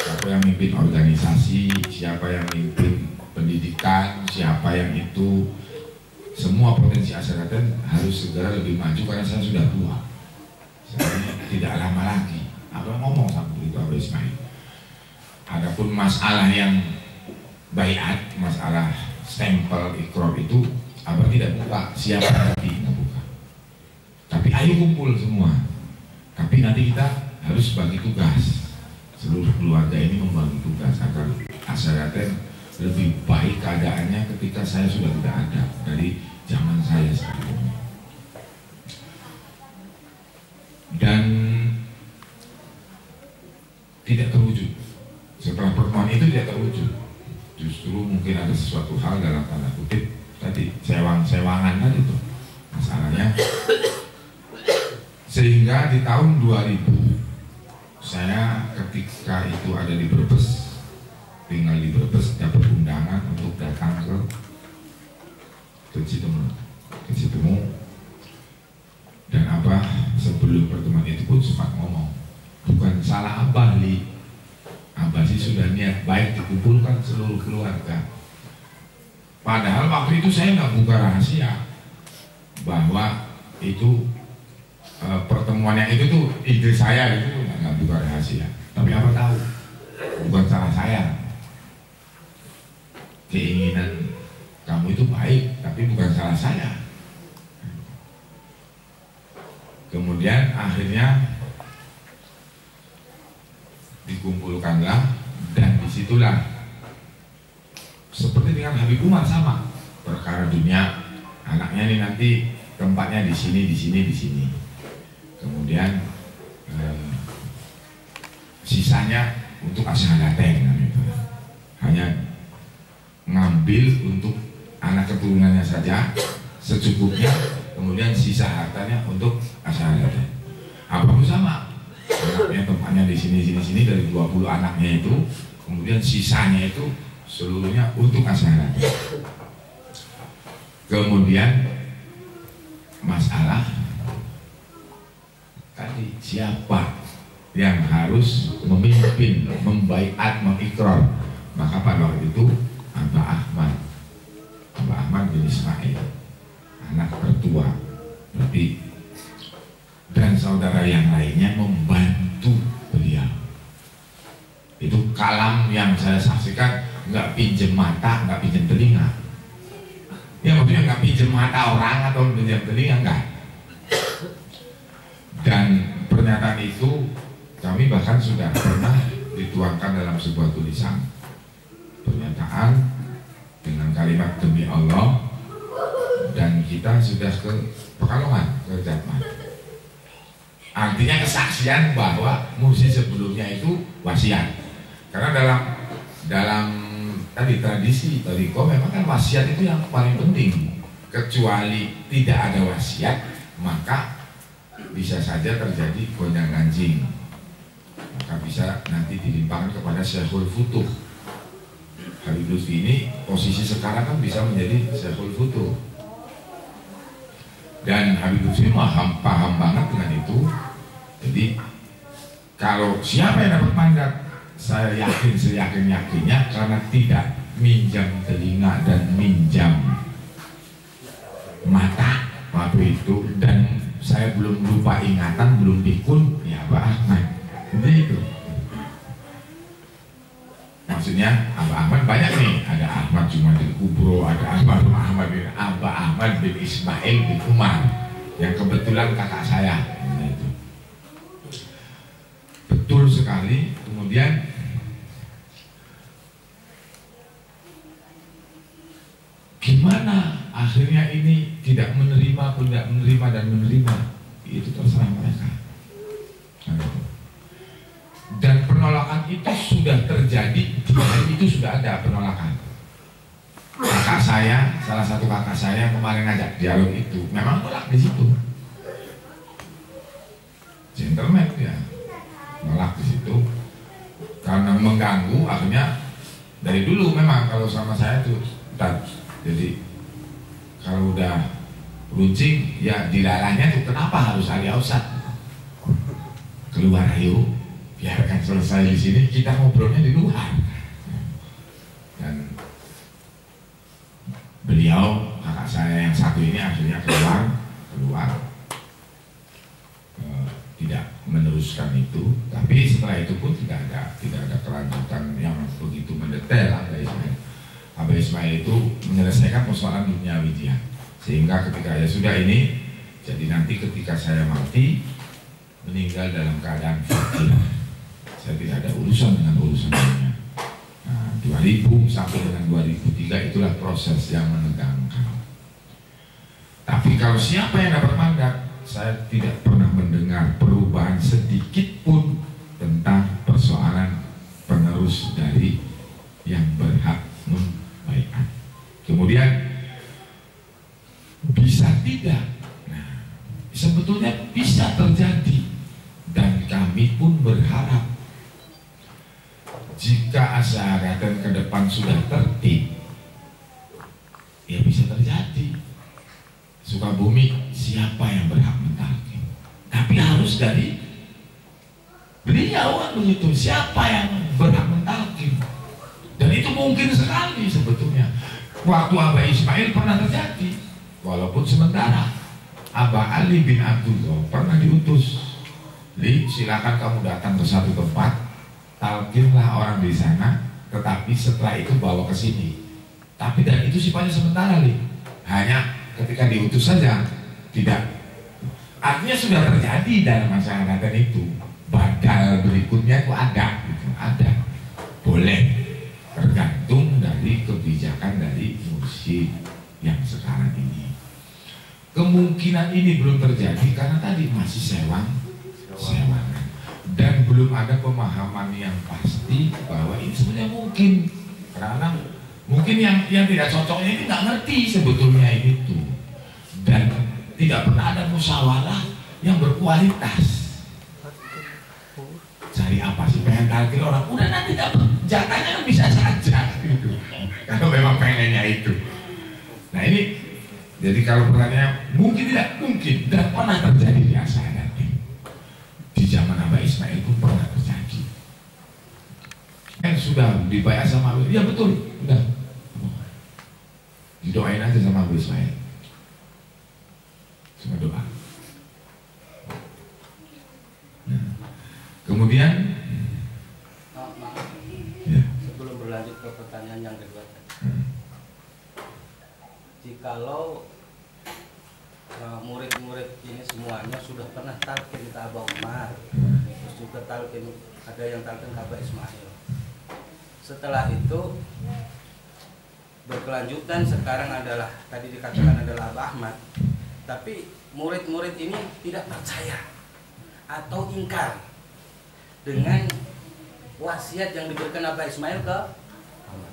siapa yang mimpin organisasi, siapa yang mimpin pendidikan, siapa yang itu. Semua potensi asyaraten harus segera lebih maju karena saya sudah tua. Saya tidak lama lagi. Abang ngomong sama itu Abah Ismail. Adapun masalah yang baiat, masalah stempel ikrar itu Abah tidak buka, siapa nanti nggak buka. Tapi ayo kumpul semua. Tapi nanti kita harus bagi tugas. Seluruh keluarga ini membagi tugas agar asyaraten lebih baik keadaannya ketika saya sudah tidak ada dari zaman saya sekarang ini. Dan tidak terwujud. Setelah pertemuan itu tidak terwujud. Justru mungkin ada sesuatu hal dalam tanda kutip tadi sewang-sewangan tadi itu masalahnya. Sehingga di tahun 2000 saya ketika itu ada di Brebes, tinggal di Brebes, dapat undangan untuk datang ke Citemu. Dan Abah sebelum pertemuan itu pun sempat ngomong, bukan salah Abah Li, Abah sih sudah niat baik dikumpulkan seluruh keluarga. Padahal waktu itu saya nggak buka rahasia bahwa itu pertemuan yang itu tuh ide saya, itu nggak buka rahasia. Tapi Abah tahu bukan salah saya. Keinginan kamu itu baik, tapi bukan salah saya. Kemudian akhirnya dikumpulkanlah, dan disitulah seperti dengan Habib Umar sama perkara dunia, anaknya ini nanti tempatnya di sini, di sini, di sini. Kemudian sisanya untuk asyaraten, hanya ngambil untuk anak keturunannya saja secukupnya, kemudian sisa hartanya untuk asyarakat. Abang sama, anaknya tempatnya di sini dari 20 anaknya itu, kemudian sisanya itu seluruhnya untuk asyarakat. Kemudian masalah tadi siapa yang harus memimpin, membaiat, mengikrar, maka pada waktu itu Abah Ahmad bin Ismail, anak tertua, berarti, dan saudara yang lainnya membantu beliau. Itu kalam yang saya saksikan, nggak pinjem mata, nggak pinjem telinga. Ya maksudnya nggak pinjem mata orang atau pinjem telinga, enggak. Dan pernyataan itu kami bahkan sudah pernah dituangkan dalam sebuah tulisan. Pernyataan dengan kalimat demi Allah, dan kita sudah ke Pekalongan, ke Jatman. Artinya kesaksian bahwa mursi sebelumnya itu wasiat. Karena dalam tadi tradisi Toriko memang kan wasiat itu yang paling penting. Kecuali tidak ada wasiat, maka bisa saja terjadi gonjang ganjing. Maka bisa nanti dilimpahkan kepada Syekhul Futuh. Habib Lutfi ini posisi sekarang kan bisa menjadi Syekhul Futuh. Dan Habib Lutfi paham banget dengan itu. Jadi kalau siapa yang dapat mandat, saya yakin seyakin-yakinnya karena tidak minjam telinga dan minjam mata waktu itu, dan saya belum lupa ingatan, belum pikun, ya Pak Ahmad. Jadi itu. Maksudnya Abah Ahmad banyak nih, ada Ahmad Jumadil Kubro, ada Abah Ahmad bin Ismail bin Umar yang kebetulan kakak saya. Itu betul sekali. Kemudian gimana akhirnya ini tidak menerima, tidak menerima dan menerima, itu terserah mereka. Dan penolakan itu sudah terjadi, di hari itu sudah ada penolakan. Kakak saya, salah satu kakak saya kemarin ngajak dialog itu, memang nolak di situ. Gentleman ya, nolak di situ karena mengganggu. Akhirnya dari dulu memang kalau sama saya tuh, jadi kalau udah runcing ya dilalahnya tuh, kenapa harus Ali Ausat? Keluar ayo, biarkan selesai di sini, kita ngobrolnya di luar. Dan beliau, kakak saya yang satu ini akhirnya keluar, tidak meneruskan itu. Tapi setelah itu pun tidak ada kelanjutan yang begitu mendetail. Abah Ismail itu menyelesaikan persoalan duniawi dia, sehingga ketika ya sudah ini, jadi nanti ketika saya mati, meninggal dalam keadaan fakir, saya tidak ada urusan dengan urusannya. Nah, 2000 sampai dengan 2003 itulah proses yang menegangkan. Tapi kalau siapa yang dapat mandat, saya tidak pernah mendengar perubahan sedikit pun tentang persoalan penerus dari yang berhak membaiat. Kemudian bisa tidak, nah, sebetulnya bisa terjadi, dan kami pun berharap jika asyarakat ke depan sudah tertib, ya bisa terjadi. Sukabumi siapa yang berhak mentalkin? Tapi harus dari beliau kan begitu, siapa yang berhak mentalkin? Dan itu mungkin sekali sebetulnya. Waktu Abah Ismail pernah terjadi, walaupun sementara. Abah Ali bin Abdullah pernah diutus, Li, silakan kamu datang ke satu tempat, talkinlah orang di sana, tetapi setelah itu bawa ke sini. Tapi dan itu sifatnya sementara, Li. Hanya ketika diutus saja, tidak. Artinya sudah terjadi dalam masyarakat itu. Badal berikutnya itu ada, gitu. Ada. Boleh. Tergantung dari kebijakan dari mursyid yang sekarang ini. Kemungkinan ini belum terjadi karena tadi masih sewangan, dan belum ada pemahaman yang pasti bahwa ini sebenarnya mungkin. Karena mungkin yang tidak cocoknya ini nggak ngerti sebetulnya itu, dan tidak pernah ada musyawarah yang berkualitas. Cari apa sih, pengen talqin orang, udah nanti dapat jatahnya kan bisa saja gitu. Kalau memang pengennya itu. Nah ini, jadi kalau pertanyaannya mungkin tidak mungkin, tidak pernah terjadi di Asal nanti. Di zaman Abah Ismail pun pernah terjadi. Kan sudah dibayar sama Abah, ya betul, udah. Didoain aja sama Abah Ismail. Cuma doa. Nah, kemudian ya. Sebelum berlanjut ke pertanyaan yang kedua, jikalau murid-murid ini semuanya sudah pernah talqin ke Abah Umar, terus juga talqin, ada yang talqin ke Abah Ismail. Setelah itu berkelanjutan sekarang adalah tadi dikatakan adalah Abah Ahmad, tapi murid-murid ini tidak percaya atau ingkar dengan wasiat yang diberikan Abah Ismail ke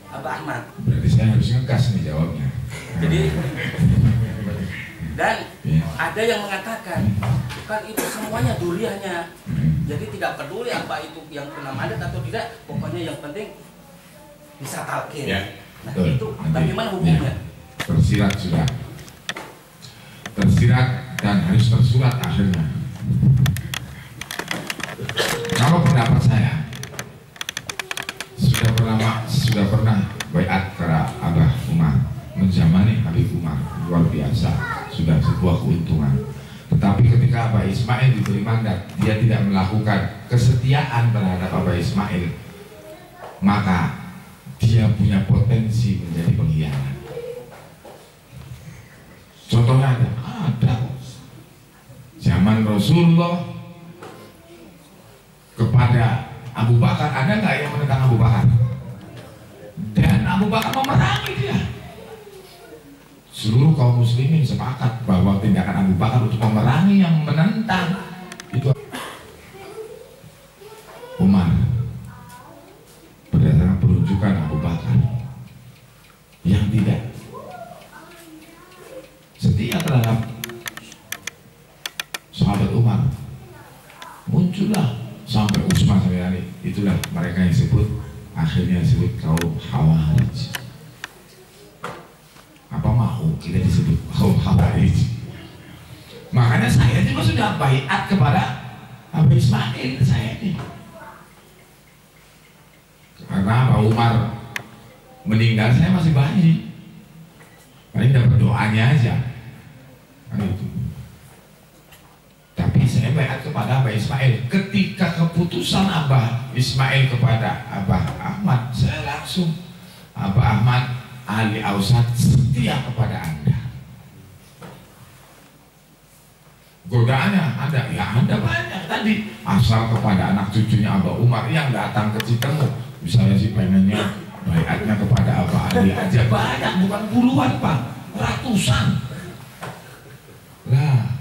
Abah Ahmad. Berarti saya harus ngegas nih jawabnya. Jadi dan ada yang mengatakan kan itu semuanya duriannya, jadi tidak peduli apa itu yang kena madat atau tidak, pokoknya yang penting bisa talqin. Ya, nah betul. itu bagaimana hukumnya? Tersirat sudah, tersirat dan harus tersurat akhirnya. Kalau pendapat saya sudah pernah baiat kepada Abah Umar, menjamani Habib Umar, luar biasa, sudah sebuah keuntungan. Tetapi ketika Abah Ismail diberi mandat, dia tidak melakukan kesetiaan terhadap Abah Ismail, maka dia punya potensi menjadi pengkhianat. Contohnya ada zaman Rasulullah kepada Abu Bakar, ada nggak yang menentang Abu Bakar? Dan Abu Bakar memerangi dia. Seluruh kaum muslimin sepakat bahwa tindakan Abu Bakar untuk memerangi yang menentang itu. Umar berdasarkan penunjukan Abu Bakar yang tidak setia terhadap sahabat Umar, muncullah sampai Utsman sampai Ali. Itulah mereka yang disebut akhirnya disebut kaum Khawarij. Apa mau kita disebut kaum Khawarij? Makanya saya juga sudah baiat kepada Abah Ismail, saya ini. Karena Pak Umar meninggal saya masih bayi, paling dapat doanya aja kan itu. Tapi saya baiat kepada Abah Ismail. Ketika keputusan Abah Ismail kepada Abah Ahmad, saya langsung, Abah Ahmad, Ali Ausad setia kepada Anda. Godaannya ada, ya ada banyak tadi. Asal kepada anak cucunya Abah Umar yang datang ke Citemu, misalnya si pengennya baiatnya kepada Abah Ali aja banyak, bukan puluhan Pak, ratusan. Lah,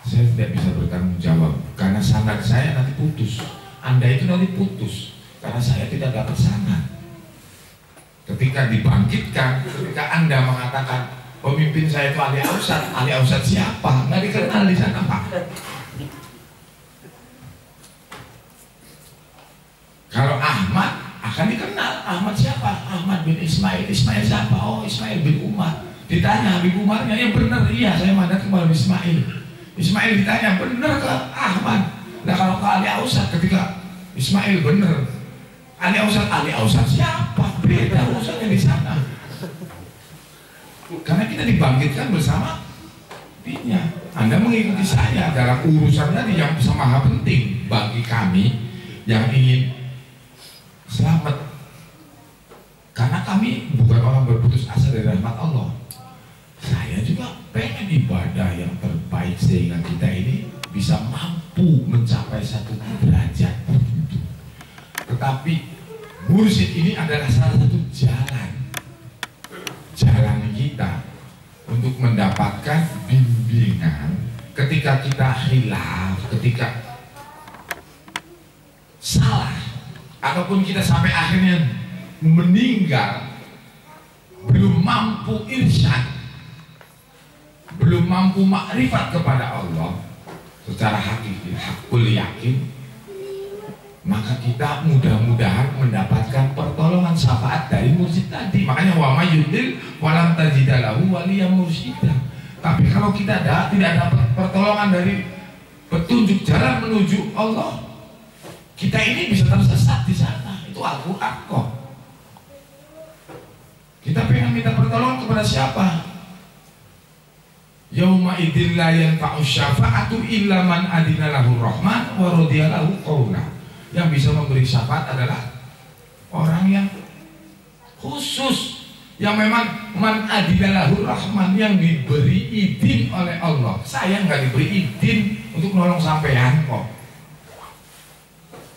saya tidak bisa bertanggung jawab karena sanad saya nanti putus. Anda itu nanti putus karena saya tidak dapat sanad. Ketika dibangkitkan, ketika Anda mengatakan pemimpin saya itu Ali Ausad siapa? Nggak dikenal di sana Pak. Kalau Ahmad akan dikenal. Ahmad siapa? Ahmad bin Ismail. Ismail siapa? Oh, Ismail bin Umar. Ditanya Habib Umarnya, ya benar, iya saya mandat kepada Ismail. Ismail ditanya, benar ke Ahmad? Nah kalau ke Ali Ausad, ketika Ismail benar, Ali Ausad siapa? Beda urusannya di sana. Karena kita dibangkitkan bersama dia. Anda mengikuti saya dalam urusan tadi yang sangat penting bagi kami yang ingin selamat. Karena kami bukan orang berputus asa dari rahmat Allah. Saya juga pengen ibadah yang terbaik sehingga kita ini bisa mampu mencapai satu derajat tertentu. Tetapi mursyid ini adalah salah satu jalan kita untuk mendapatkan bimbingan ketika kita khilaf, ketika salah, ataupun kita sampai akhirnya meninggal belum mampu irsyad, belum belum mampu makrifat kepada Allah secara hakiki, hakul yakin, maka kita mudah-mudahan mendapatkan pertolongan syafaat dari mursyid tadi. Makanya wa may yudlil walam tajidalahu waliyan mursyida. Tapi kalau kita tidak dapat pertolongan dari petunjuk jalan menuju Allah, kita ini bisa tersesat di sana. Itu Al-Qur'an kok. Kita pengen minta pertolongan kepada siapa? Yauma idzin la yanfa'u syafa'atu illa man adina lahu rahman wa radiya lahu qawla. Yang bisa memberi syafaat adalah orang yang khusus, yang memang man adina lahu rahman, yang diberi izin oleh Allah. Saya nggak diberi izin untuk menolong sampean kok.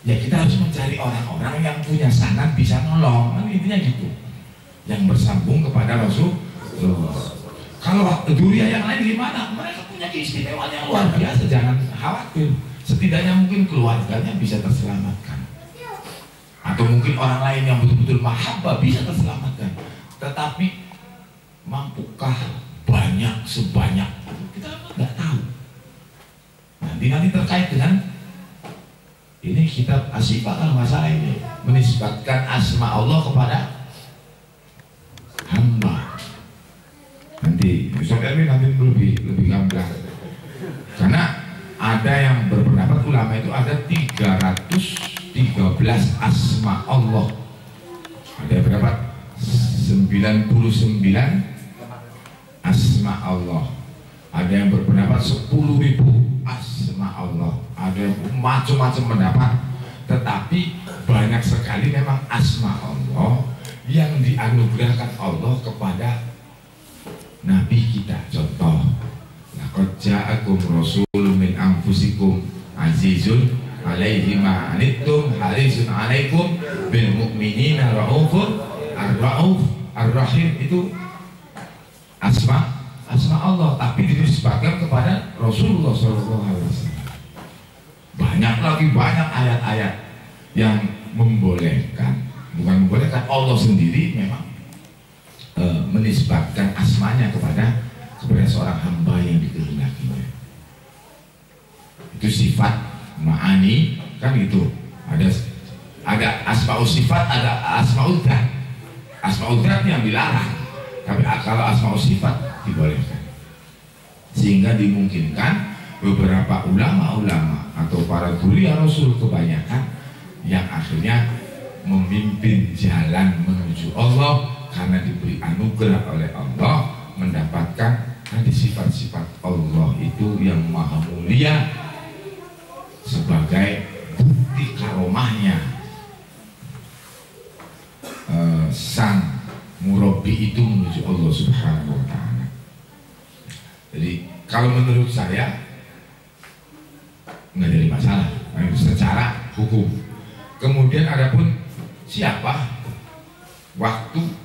Ya kita harus mencari orang-orang yang punya sanad bisa nolong, kan intinya gitu, yang bersambung kepada Rasulullah. Kalau durian yang lain gimana? Mereka punya keistimewaan yang luar biasa, jangan khawatir. Setidaknya mungkin keluarganya bisa terselamatkan, atau mungkin orang lain yang betul-betul mahabbah bisa terselamatkan. Tetapi mampukah banyak sebanyak itu? Kita nggak tahu. Nanti terkait dengan ini kitab Asy-Syifa kalau masalah ini menisbatkan asma Allah kepada hamba. Nanti Ustaz Erwin nanti lebih gamblang, karena ada yang berpendapat ulama itu ada 313 asma Allah, ada yang berpendapat 99 asma Allah, ada yang berpendapat 10.000 asma Allah, ada yang macam-macam pendapat. Tetapi banyak sekali memang asma Allah yang dianugerahkan Allah kepada Nabi kita. Contoh, laqad ja'akum rasulun min anfusikum azizun alaihi ma anittum harisun alaikum bil mu'minina raufur ar-rahim. Itu asma Allah, tapi dinisbatkan kepada Rasulullah SAW. Banyak ayat-ayat yang membolehkan, bukan membolehkan, Allah sendiri memang menisbatkan asmanya kepada seorang hamba yang dikehendakinya. Itu sifat ma'ani, kan gitu. Ada asma'ul sifat, ada asma'ul dzat. Asma'ul dzat yang dilarang, tapi kalau asma'ul sifat dibolehkan. Sehingga dimungkinkan beberapa ulama-ulama atau para dzurriyyah Rasul kebanyakan yang akhirnya memimpin jalan menuju Allah karena diberi anugerah oleh Allah, mendapatkan tadi sifat-sifat Allah itu yang maha mulia sebagai bukti karomahnya sang murabbi itu menuju Allah Subhanahu wa ta'ala. Jadi kalau menurut saya nggak jadi masalah secara hukum. Kemudian adapun siapa, waktu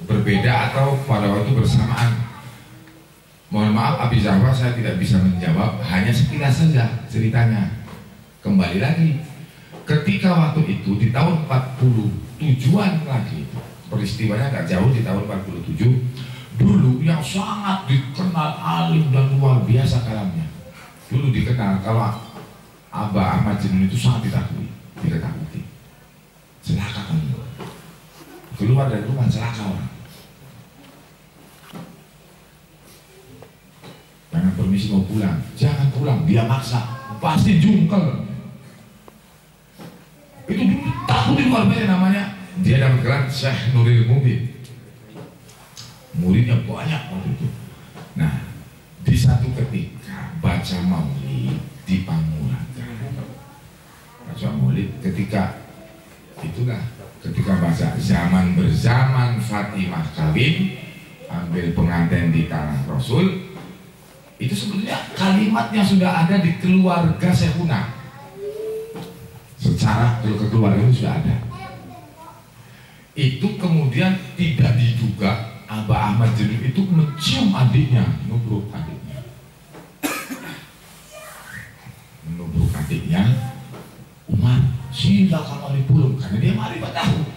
berbeda atau pada waktu bersamaan, mohon maaf Abi Zahra, saya tidak bisa menjawab, hanya sekilas saja ceritanya. Kembali lagi, ketika waktu itu di tahun 47-an lagi, peristiwanya agak jauh di tahun 47, dulu yang sangat dikenal alim dan luar biasa kalamnya. Dulu dikenal kalau Abah Ahmad Junun itu sangat ditakuti. Celaka kamu, keluar dari rumah celaka orang. Jangan permisi mau pulang, jangan pulang, dia maksa, pasti jungkel. Itu takut di luar biasa namanya. Dia dapat gelar Syekh Nuril Mubin, muridnya banyak waktu itu. Nah, di satu ketika baca maulid di Panguragan, baca maulid ketika baca zaman berzaman Fatimah kawin, ambil pengantin di tanah Rasul. Itu sebenarnya kalimatnya sudah ada di keluarga Syekhuna, secara kekeluargaan itu sudah ada. Itu kemudian tidak diduga Abah Ahmad Junun itu mencium adiknya, nubruk adiknya, Umar, silakan oleh pulung, karena dia marifat tahu.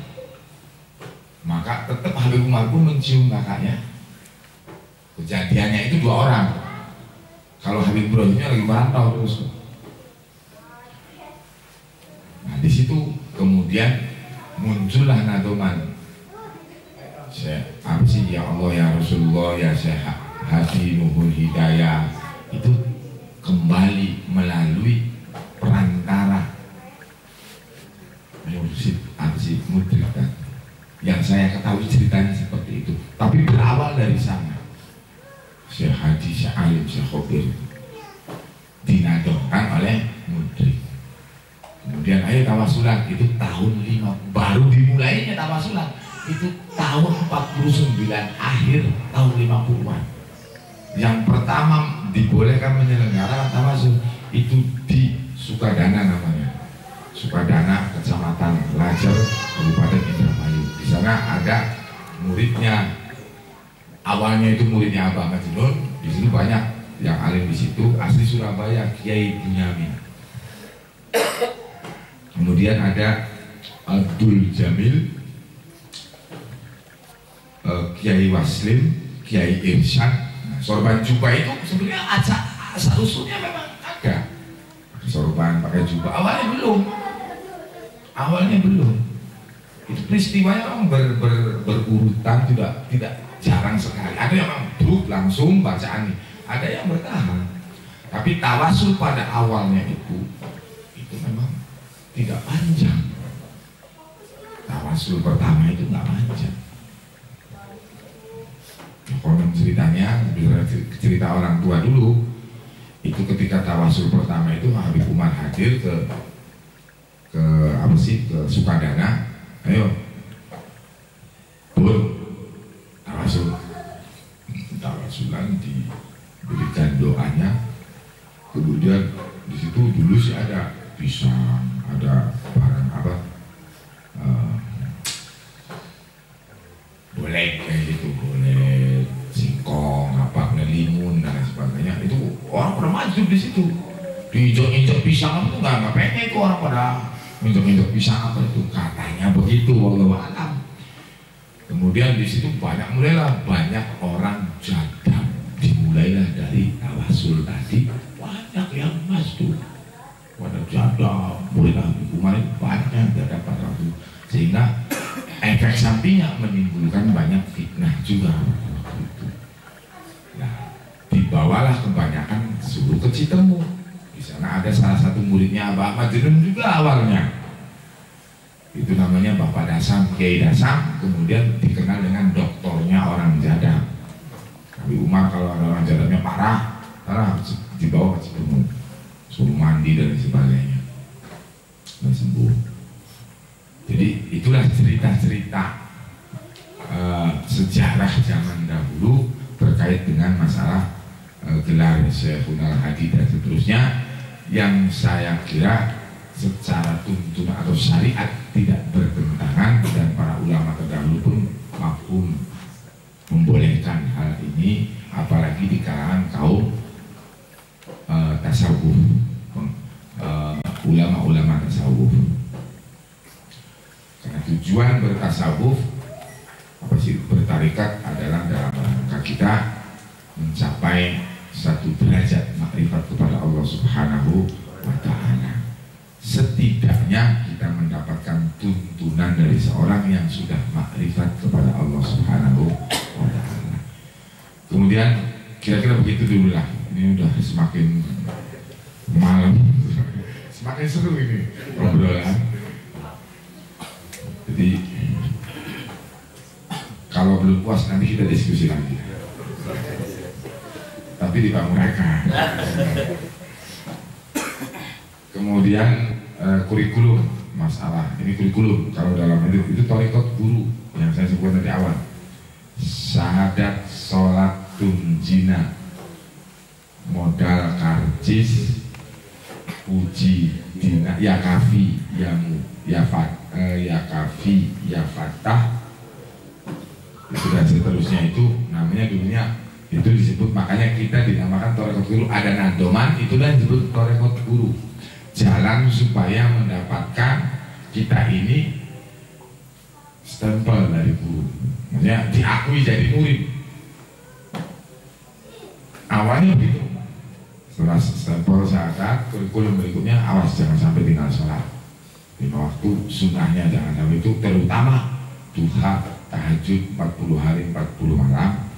Maka tetap Habib Umar pun mencium kakaknya. Kejadiannya itu 2 orang. Kalau Habib Ibrahimnya lagi merantau terus. Nah di situ kemudian muncullah nadoman. Apa sih ya Allah ya Rasulullah ya Syekh Hadi Nuhul Hidayah, itu kembali melalui perantara mursyid mudrik kan. Yang saya ketahui ceritanya seperti itu, tapi berawal dari sana. Syekh Hadi, Syekh Alim, Syekh Khobir dinadongkan oleh mudrik. Kemudian ayo tawasulan, itu tahun 5 baru dimulainya tawasulan. Itu tahun 49 akhir tahun 50-an. Yang pertama dibolehkan menyelenggarakan tawasul itu di Sukadana namanya. Sukadana, Kecamatan Lajar, Kabupaten Indramayu. Di sana ada muridnya. Awalnya itu muridnya Abah Majnun. Di situ banyak yang alim di situ, asli Surabaya, Kiai Bunyamin. Kemudian ada Abdul Jamil, Kiai Waslim, Kiai Irsyad. Nah, sorban jubah itu sebenarnya asal usulnya memang ada. Sorban pakai jubah awalnya belum. Itu peristiwanya memang berurutan, tidak jarang sekali. Ada yang memang langsung bacaan, ada yang bertahan. Tapi tawasul pada awalnya itu memang tidak panjang. Tawasul pertama itu nggak panjang. Konon ceritanya, cerita orang tua dulu, itu ketika tawasul pertama itu Habib Umar hadir ke Sukadana. Ayo Bun, tawasulan diberikan doanya. Kemudian di situ dulu sih ada pisang, ada barang apa, boleh kayak gitu, boleh singkong, apa, limun dan lain sebagainya. Itu orang pada maju di situ, diinjak-injak pisang itu nggak pengen itu orang pada injak-injak pisang apa itu, katanya begitu, wallahu alam. Kemudian di situ mulailah banyak orang jadam, dimulailah dari tawasul tadi, banyak yang masuk pada jadam, mulailah kemarin banyak jadam pada waktu, sehingga efek sampingnya menimbulkan banyak fitnah juga. Nah, dibawalah kebanyakan suruh ke Citemu. Di sana ada salah satu muridnya Abah Majnun juga awalnya. Itu namanya Bapak Dasam, Kiai Dasam. Kemudian dikenal dengan doktornya orang jadam. Nabi Umar kalau ada orang jadamnya parah dibawa ke Citemu, suruh mandi dan sebagainya, dan sembuh. Jadi itulah cerita-cerita sejarah zaman dahulu terkait dengan masalah gelar Syekhunal Hadi dan seterusnya, yang saya kira secara tuntunan atau syariat tidak bertentangan, dan para ulama terdahulu pun mafhum membolehkan hal ini, apalagi di kalangan kaum tasawuf, ulama-ulama tasawuf. Karena tujuan bertasawuf, bertarikat adalah dalam rangka kita mencapai satu derajat makrifat kepada Allah Subhanahu wa Ta'ala. Setidaknya kita mendapatkan tuntunan dari seorang yang sudah makrifat kepada Allah Subhanahu wa Ta'ala. Kemudian kira-kira begitu dulu lah. Ini udah semakin malam, semakin seru ini obrolan. Jadi kalau belum puas nanti kita diskusi lagi, tapi di Pak mereka. Kemudian kurikulum, masalah ini kurikulum kalau dalam itu thariqat guru yang saya sebut dari awal. Syahadat sholat tunjina, modal karcis, puji dina, ya kafi, ya kafi, ya fatah, itu dan seterusnya. Itu namanya dulunya itu disebut, makanya kita dinamakan thariqat guru. Ada nadoman, itulah disebut thariqat guru, jalan supaya mendapatkan kita ini stempel dari guru, maksudnya diakui jadi murid. awalnya begitu. Setelah stempel zakat, kurikulum berikutnya awas jangan sampai tinggal sholat 5 waktu, sunnahnya jangan sampai itu, terutama duha, tahajud 40 hari 40 malam.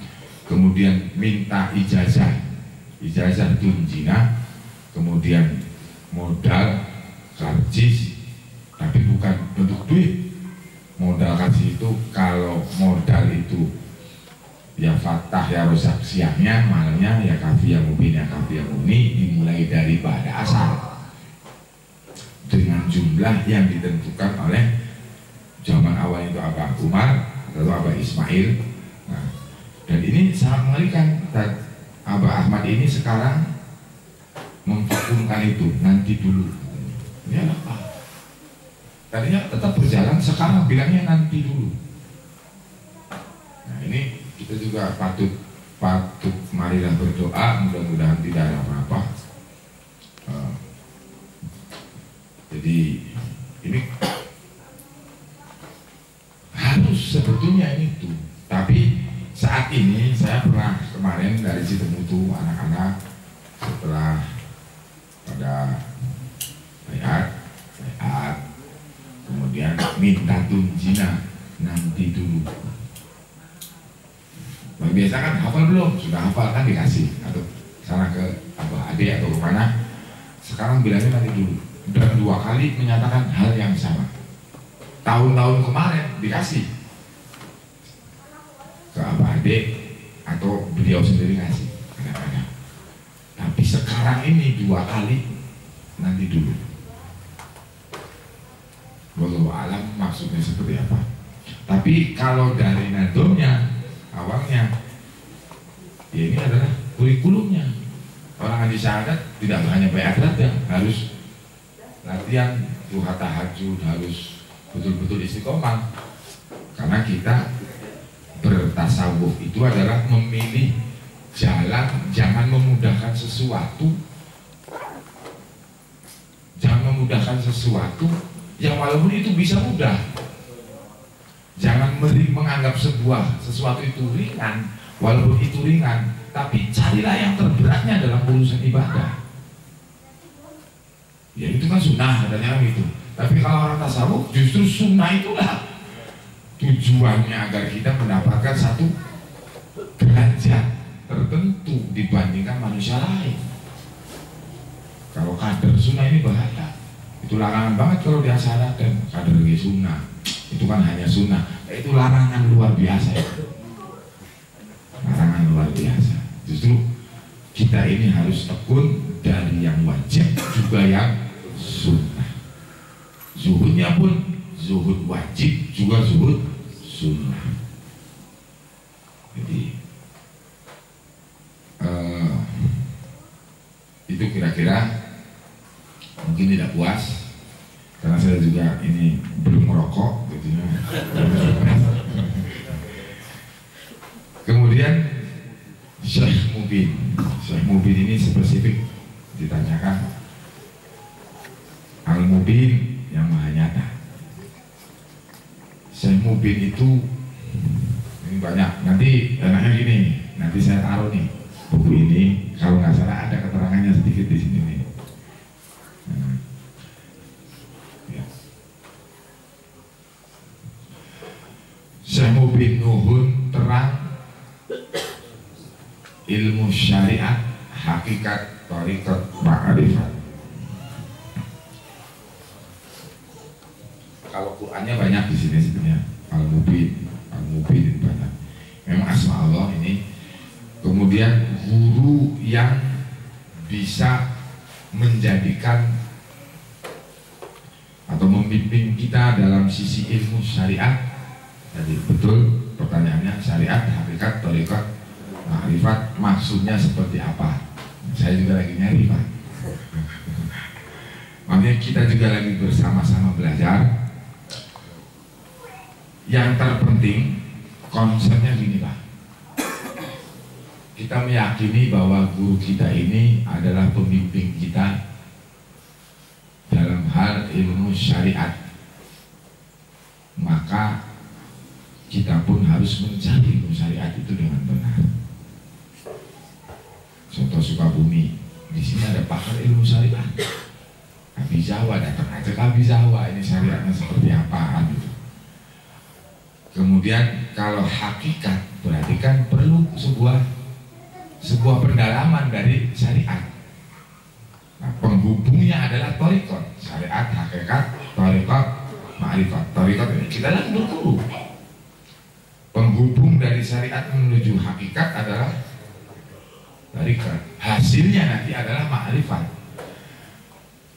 Kemudian minta ijazah tunjina, kemudian modal karcis, tapi bukan bentuk duit. Modal karcis itu kalau modal itu ya fatah ya rosak siangnya, malamnya ya kafi ya mubin ya kafi ya muni, dimulai dari ba'da asar dengan jumlah yang ditentukan oleh zaman awal itu Abah Umar lalu Abah Ismail. Nah, dan ini sangat mengerikan. Dan Abah Ahmad ini sekarang memvakumkan itu, nanti dulu. Ini apa? Tadinya tetap berjalan, sekarang bilangnya nanti dulu. Nah ini kita juga patut marilah berdoa, mudah-mudahan tidak ada apa-apa. Jadi ini harus sebetulnya ini tuh. Tapi saat ini saya pernah kemarin dari Citemutu anak-anak setelah pada bayat, kemudian minta tunjina nanti dulu. Nah, biasa kan hafal belum? Sudah hafal kan dikasih atau sana ke abah adik atau kemana. Sekarang bilangnya nanti dulu. Dan 2 kali menyatakan hal yang sama. Tahun-tahun kemarin dikasih ke abah adik atau beliau sendiri ngasih kadang-kadang. Tapi sekarang ini 2 kali nanti dulu. Wallahu alam maksudnya seperti apa. Tapi kalau dari nadomnya awalnya ya ini adalah kurikulumnya. Orang hadis syahadat tidak hanya bayat saja, harus latihan duha tahajud, harus betul-betul istiqomah. Karena kita bertasawuf itu adalah memilih jalan, jangan memudahkan sesuatu. Jangan memudahkan sesuatu yang walaupun itu bisa mudah. Jangan menganggap sesuatu itu ringan, walaupun itu ringan, tapi carilah yang terberatnya dalam urusan ibadah. Ya itu kan sunnah katanya gitu. Tapi kalau orang tasawuf justru sunnah itulah tujuannya agar kita mendapatkan satu derajat tertentu dibandingkan manusia lain. Kalau kader sunnah ini bahaya. Itu larangan banget kalau diasyaratkan kader lagi sunnah. Itu kan hanya sunnah. Itu larangan luar biasa. Larangan luar biasa. Justru kita ini harus tekun dari yang wajib juga yang sunnah. Zuhudnya pun zuhud wajib juga zuhud sunnah. Jadi itu kira-kira mungkin tidak puas karena saya juga ini belum merokok gitu ya. Kemudian Syekh Mubin ini spesifik ditanyakan Al-Mubin yang maha nyata. Syekh Mubin itu ini banyak, nanti enaknya gini, nanti saya taruh nih buku ini, kalau nggak salah ada keterangannya sedikit di sini nih. Syekh Mubin nuhun terang ilmu syariat, hakikat, thariqat, ma'rifat. Kalau Qurannya banyak di sini sebenarnya, Al-Mubin banyak. Memang asma Allah ini. Kemudian guru yang bisa menjadikan atau membimbing kita dalam sisi ilmu syariat. Jadi betul pertanyaannya, syariat, hakikat, thariqat, ma'rifat maksudnya seperti apa? Saya juga lagi nyari Pak. Makanya kita juga lagi bersama-sama belajar. Yang terpenting konsepnya gini Pak. Kita meyakini bahwa guru kita ini adalah pembimbing kita dalam hal ilmu syariat. Maka kita pun harus mencari ilmu syariat itu dengan benar. contoh Sukabumi, di sini ada pakar ilmu syariat. Abi Jawa, datang aja ke Abi Jawa, ini syariatnya seperti apa gitu. Kemudian kalau hakikat berarti kan perlu sebuah pendalaman dari syariat. Nah, penghubungnya adalah thariqat, syariat, hakikat, thariqat, ma'rifat. Thariqat ini kita lagi berguru. Penghubung dari syariat menuju hakikat adalah thariqat. Hasilnya nanti adalah ma'rifat.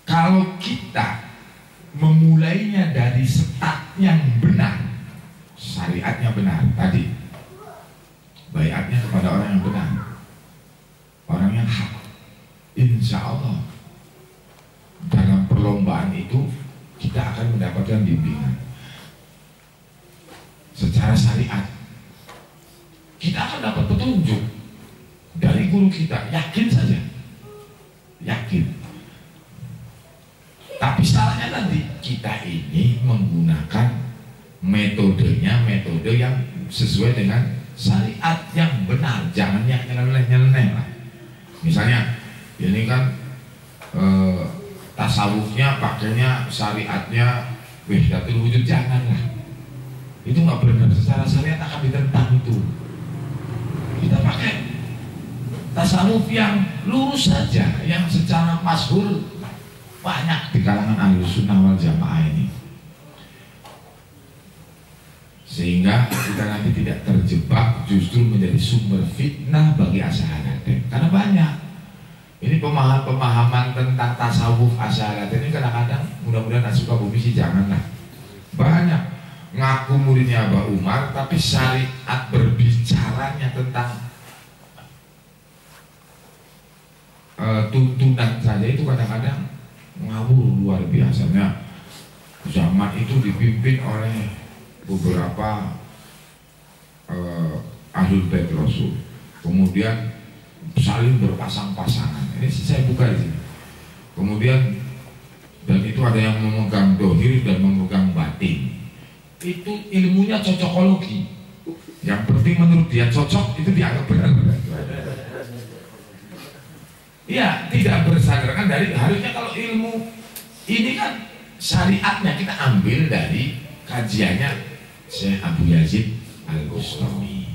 Kalau kita memulainya dari start yang benar, syariatnya benar tadi, baiatnya kepada orang yang benar, orang yang hak, insya Allah dalam perlombaan itu kita akan mendapatkan bimbingan secara syariat. Kita akan dapat petunjuk dari guru kita, yakin saja, yakin. Tapi salahnya tadi kita ini menggunakan metodenya, metode yang sesuai dengan syariat yang benar, jangan yang nyeleneh lah. Misalnya ini kan tasawufnya pakainya syariatnya wahdatul wujud, janganlah. Itu nggak benar, secara syariat akan ditentang itu. Kita pakai tasawuf yang lurus saja, yang secara masyhur banyak di kalangan Ahlus Sunnah wal Jamaah ini, sehingga kita nanti tidak terjebak justru menjadi sumber fitnah bagi Asy'ariyah. Karena banyak ini pemahaman tentang tasawuf Asy'ariyah ini kadang-kadang, mudah-mudahan Sukabumi sih janganlah, banyak ngaku muridnya Abah Umar tapi syariat berbicaranya tentang tuntunan saja itu kadang-kadang ngawur luar biasanya. Zaman itu dipimpin oleh beberapa Ahlul Bait Rasul, kemudian saling berpasang-pasangan. Ini saya buka di sini. Kemudian dan itu ada yang memegang dohir dan memegang batin. Itu ilmunya cocokologi. Yang penting menurut dia cocok, itu dianggap benar. Ya, tidak bersandarkan dari, harusnya kalau ilmu ini kan syariatnya kita ambil dari kajiannya Syekh Abu Yazid Al-Bustami,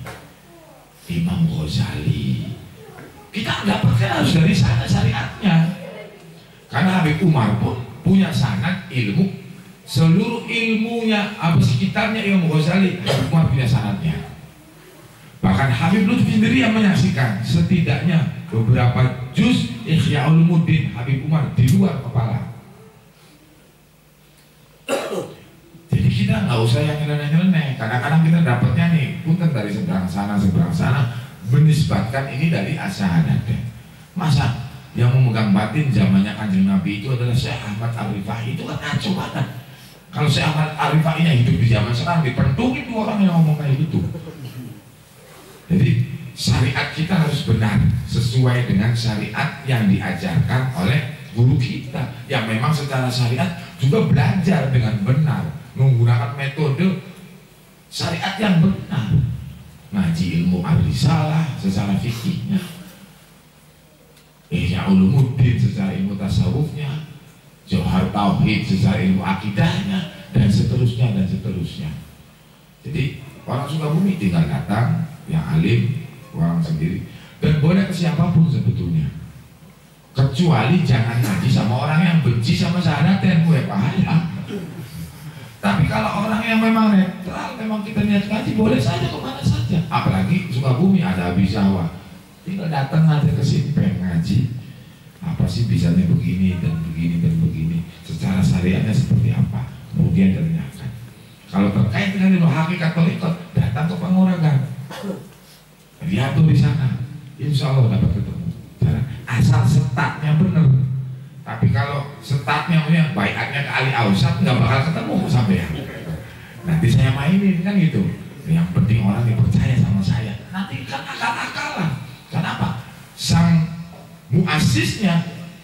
Imam Ghazali. Kita dapatkan harus dari sana syariatnya. Karena Habib Umar pun punya sanad ilmu, seluruh ilmunya sekitarnya Imam Ghazali, Habib Umar punya sanadnya. Bahkan Habib Lutfi sendiri yang menyaksikan setidaknya beberapa juz Ihya Ulumuddin Habib Umar di luar kepala. Jadi kita nggak usah yang nyeleneh-nyeleneh. Kadang-kadang kita dapatnya nih, punten dari seberang sana, menisbatkan ini dari Asy'ariyah. Masa yang memegang batin zamannya Kanjeng Nabi itu adalah Syekh Ahmad Ar-Rifai, itu kan ngaco banget. Kalau Syekh Ahmad Ar-Rifai-nya hidup di zaman sekarang, dipentung itu orang yang ngomong kayak gitu. Jadi syariat kita harus benar sesuai dengan syariat yang diajarkan oleh guru kita, yang memang secara syariat juga belajar dengan benar, menggunakan metode syariat yang benar, ngaji ilmu ar-risalah secara fikihnya, Ihya Ulumuddin secara ilmu tasawufnya, Johar Tauhid secara ilmu akidahnya, dan seterusnya dan seterusnya. Jadi orang Sukabumi tinggal datang yang alim, orang sendiri, dan boleh ke siapapun sebetulnya, kecuali jangan ngaji sama orang yang benci sama Asy'ariyah, gue bahaya. Tapi kalau orang yang memang netral, memang kita niat ngaji, boleh saja kemana saja. Apalagi Sukabumi ada Abi Jawa, tinggal datang aja ke sini pengen ngaji. Apa sih bisanya begini dan begini dan begini, secara syariatnya seperti apa, kemudian ditanyakan. Kalau terkait dengan ilmu hakikat thariqat, datang ke Panguragan, lihat tuh di sana, insya Allah dapat ketemu. Asal setatnya benar. Tapi kalau setatnya punya baiatnya ke Ali Ausat, nggak bakal ketemu sampai ya. Nanti saya mainin kan gitu. Yang penting orang yang percaya sama saya. Nanti kan akal-akalan. Kenapa? Sang muasisnya,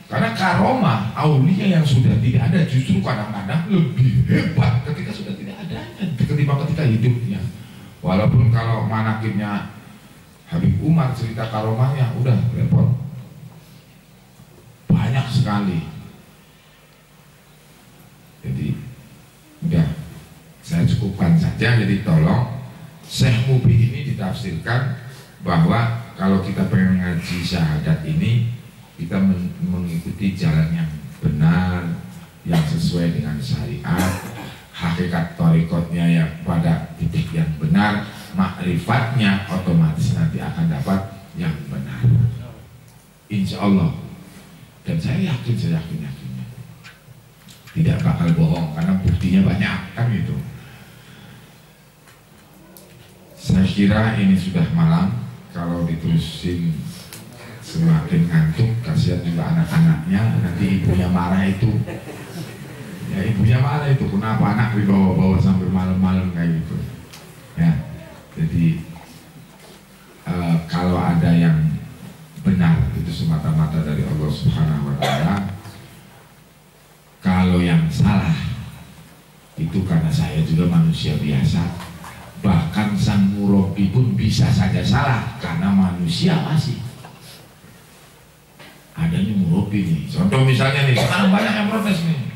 karena karomah aulia yang sudah tidak ada justru kadang-kadang lebih hebat ketika sudah tidak adanya ketimbang ketika hidupnya. Walaupun kalau manakibnya Habib Umar cerita karomahnya udah repot, sekali. Jadi udah saya cukupkan saja. Jadi tolong Syekh Mubin ini ditafsirkan bahwa kalau kita pengen ngaji syahadat ini, kita mengikuti jalan yang benar, yang sesuai dengan syariat, hakikat thariqatnya yang pada titik yang benar, makrifatnya otomatis nanti akan dapat yang benar, insya Allah. Dan saya yakin tidak bakal bohong karena buktinya banyak kan gitu. Saya kira ini sudah malam, kalau diterusin semakin ngantuk, kasihan juga anak-anaknya, nanti ibunya marah itu. Ya ibunya marah itu, kenapa anak dibawa-bawa sampai malam-malam kayak gitu. Ya, jadi kalau ada yang benar itu semata-mata dari Allah Subhanahu wa Ta'ala. Kalau yang salah itu karena saya juga manusia biasa. Bahkan sang murabi pun bisa saja salah karena manusia masih. Adanya murabi nih. Contoh misalnya nih, sekarang banyak yang protes nih.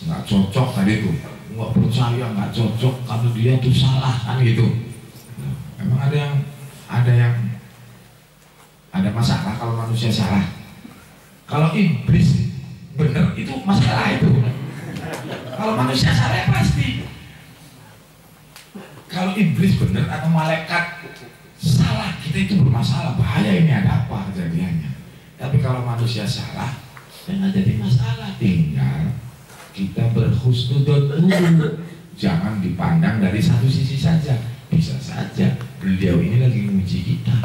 Nggak cocok tadi tuh, nggak percaya, nggak cocok kalau dia tuh salah kan gitu. Emang ada masalah kalau manusia salah. Kalau iblis benar itu masalah itu. Kalau manusia salah ya pasti. Kalau iblis benar atau malaikat salah, kita itu bermasalah, bahaya ini, ada apa kejadiannya. Tapi kalau manusia salah, ya nggak jadi masalah. Tinggal kita berhusnudzon dulu, jangan dipandang dari satu sisi saja. Bisa saja beliau ini lagi menguji kita.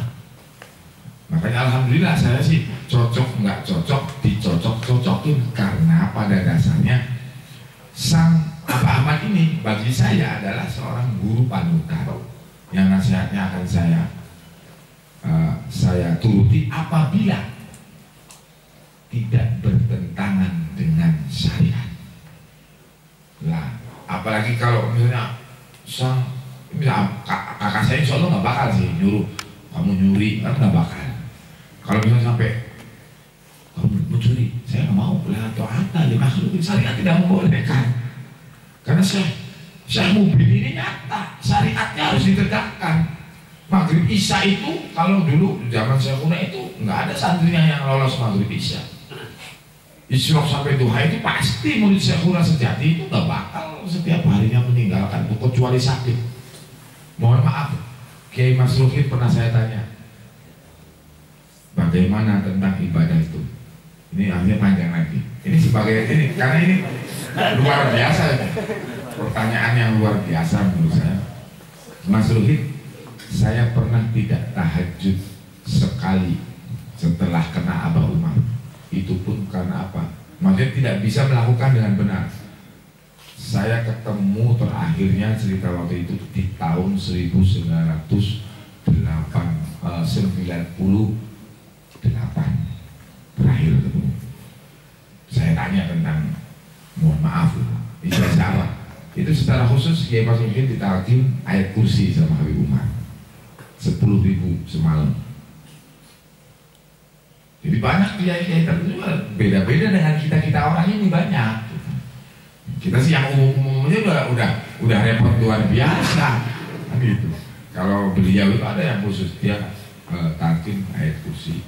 Makanya alhamdulillah saya sih cocok nggak cocok dicocok-cocokin, karena pada dasarnya sang Abah Ahmad ini bagi saya adalah seorang guru panutan yang nasihatnya akan saya turuti apabila tidak bertentangan dengan syariat. Lah, apalagi kalau misalnya kakak saya insya Allah nggak bakal sih nyuruh kamu nyuri, kan nggak bakal. Kalau misalnya sampai kamu mencuri, saya nggak mau. Lah ta'ata li makhluqin, syariat tidak membolehkan. Karena Syekh Mubin ini nyata syariatnya harus ditegakkan. Maghrib Isya itu kalau dulu zaman Syekhuna itu nggak ada santrinya yang lolos Maghrib Isya. Isyraq sampai duha itu pasti murid Syekhuna sejati itu nggak bakal setiap harinya meninggalkan itu kecuali sakit. Mohon maaf, Kiai Mas Ruhid pernah saya tanya, bagaimana tentang ibadah itu? Ini akhirnya panjang lagi. Ini sebagai ini karena ini luar biasa, pertanyaan yang luar biasa menurut saya. Mas Ruhid, saya pernah tidak tahajud sekali setelah kena Abah Umar. Itu pun karena apa? Maksudnya tidak bisa melakukan dengan benar. Saya ketemu terakhirnya cerita waktu itu di tahun 1998 terakhir ketemu. Saya tanya tentang, mohon maaf, ijazah apa? Itu secara khusus Kiai Mas Ruhid ditalkin ayat kursi sama Habib Umar 10.000 semalam. Jadi banyak kiai-kiai tertentu beda-beda dengan kita orang ini banyak. Kita sih yang umum-umumnya udah repot luar biasa kan gitu. Kalau beliau itu ada yang khusus, dia talkin ayat kursi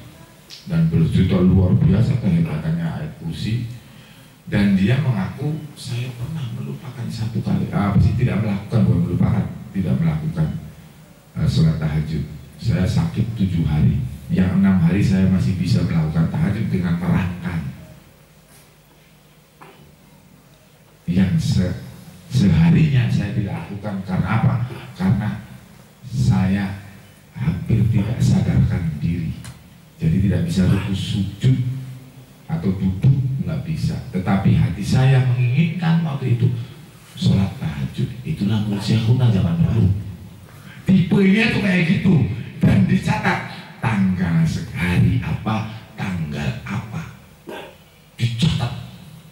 dan bercerita luar biasa kehebatannya ayat kursi. Dan dia mengaku, saya pernah melupakan satu kali, tidak melakukan sholat tahajud. Saya sakit 7 hari, yang 6 hari saya masih bisa melakukan tahajud dengan terangkan. Yang seharinya saya tidak lakukan karena apa? Karena saya hampir tidak sadarkan diri, jadi tidak bisa ruku sujud atau duduk, nggak bisa. Tetapi hati saya menginginkan waktu itu sholat tahajud. Itulah murid Syekhuna zaman dulu. Tipenya tuh kayak gitu, dan dicatat tanggal sehari apa, tanggal apa, dicatat,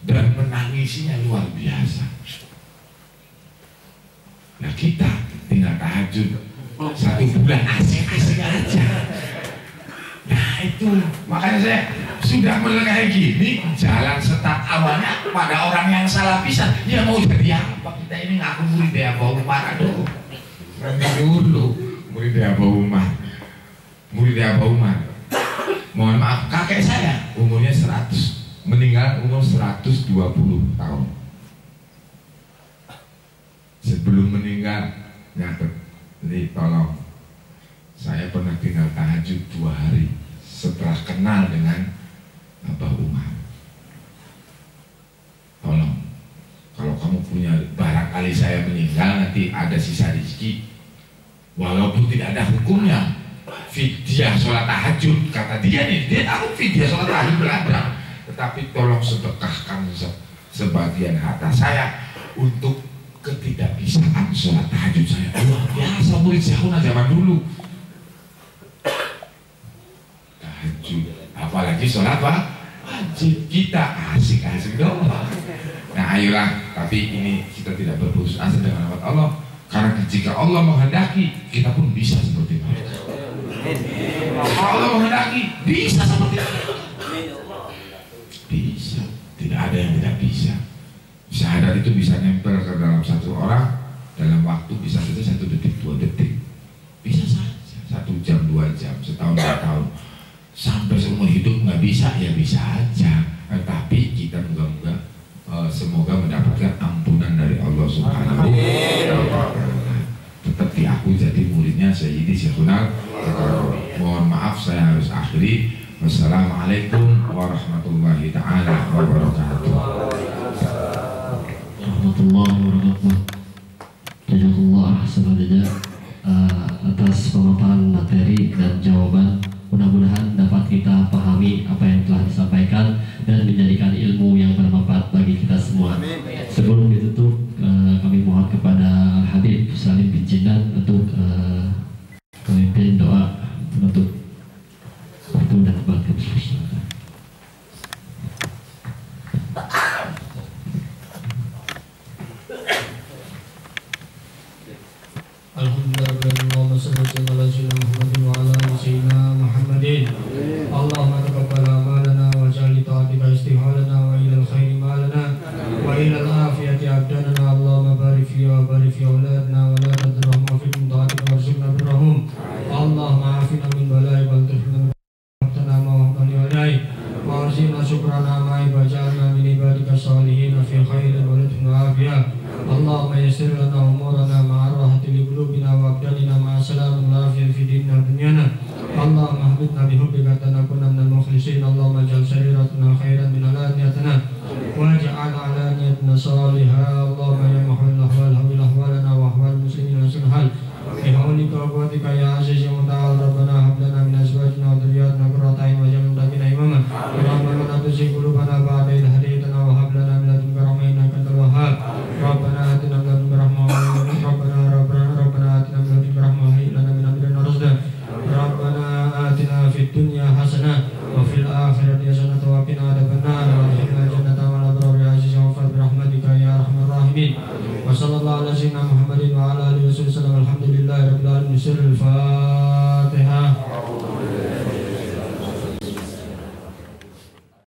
dan menangisinya luar biasa. Nah kita tinggal tahajud 1 bulan asik-asik aja. Nah itu makanya saya sudah mulai kayak gini, jalan setak awalnya pada orang yang salah pisan. Ya mau jadi apa kita ini ngaku murid Abah Umar? Aduh, nanti dulu murid Abah Umar, murid Abah Umar. Mohon maaf, kakek saya umurnya 100, meninggal umur 120 tahun. Sebelum meninggal nyatet, jadi tolong, saya pernah tinggal tahajud 2 hari setelah kenal dengan Abah Umar. Tolong, kalau kamu punya, barangkali saya meninggal nanti ada sisa rezeki, walaupun tidak ada hukumnya, fidyah sholat tahajud, kata dia nih, dia tahu fidyah sholat tahajud berada, tetapi tolong sedekahkan sebagian harta saya untuk ketidakbisaan sholat tahajud saya. Luar biasa murid Syekhuna zaman dulu. Tahajud, apalagi sholat wajib, kita asik-asik doang. Nah ayolah, tapi ini kita tidak berputus asa dengan rahmat Allah, karena jika Allah menghendaki kita pun bisa seperti mereka. Jika Allah menghendaki bisa seperti mereka. Bisa, tidak ada yang tidak bisa. Syahadat itu bisa nempel ke dalam satu orang dalam waktu bisa saja 1 detik, 2 detik, bisa saja 1 jam, 2 jam, setahun, 2 tahun, sampai seumur hidup nggak bisa ya bisa aja. Tapi kita moga-moga semoga mendapatkan ampunan dari Allah Subhanahu wa Ta'ala. Tetap diaku jadi muridnya Sayyidi Syekhuna. Mohon maaf saya harus akhiri. Wassalamualaikum warahmatullahi ta'ala wabarakatuh. Warahmatullahi wabarakatuh. Jazakallah ahsanal jazaa atas pemaparan materi dan jawaban. Mudah-mudahan dapat kita pahami apa yang telah disampaikan dan menjadikan ilmu yang bermanfaat bagi kita semua. Sebelum ditutup, kami mohon kepada Habib Salim bin Jindan untuk memimpin doa penutup. Waktu dan tempat kami. Alhamdulillah, sallallahu alaihi Muhammadin. Allahumma taqabbal amalana wa ja'al ta'atika istihalana wa ilal khairi malana wa ilal afiyati abdana. Allahumma barik fi wa barik fi auladna wa la tadurhum wa fi ta'atika warzuqna birrahum. Allahumma afina min balai wal tuhna tana ma wa alai wa arzina syukrana ma ibajana min ibadika salihin fi khairin wa latna afiyah. Allahumma yassir lana umurana ma'a rahati li qulubina wa abdanina ma'a salamin lafiya fi dinina dunyana. Allahumma habibna bihubbika tanakuna minal mukhlisin. Allahumma ja'al sariratuna khairan min alaniyatina wa ja'al alaniyatina salihah. Allahumma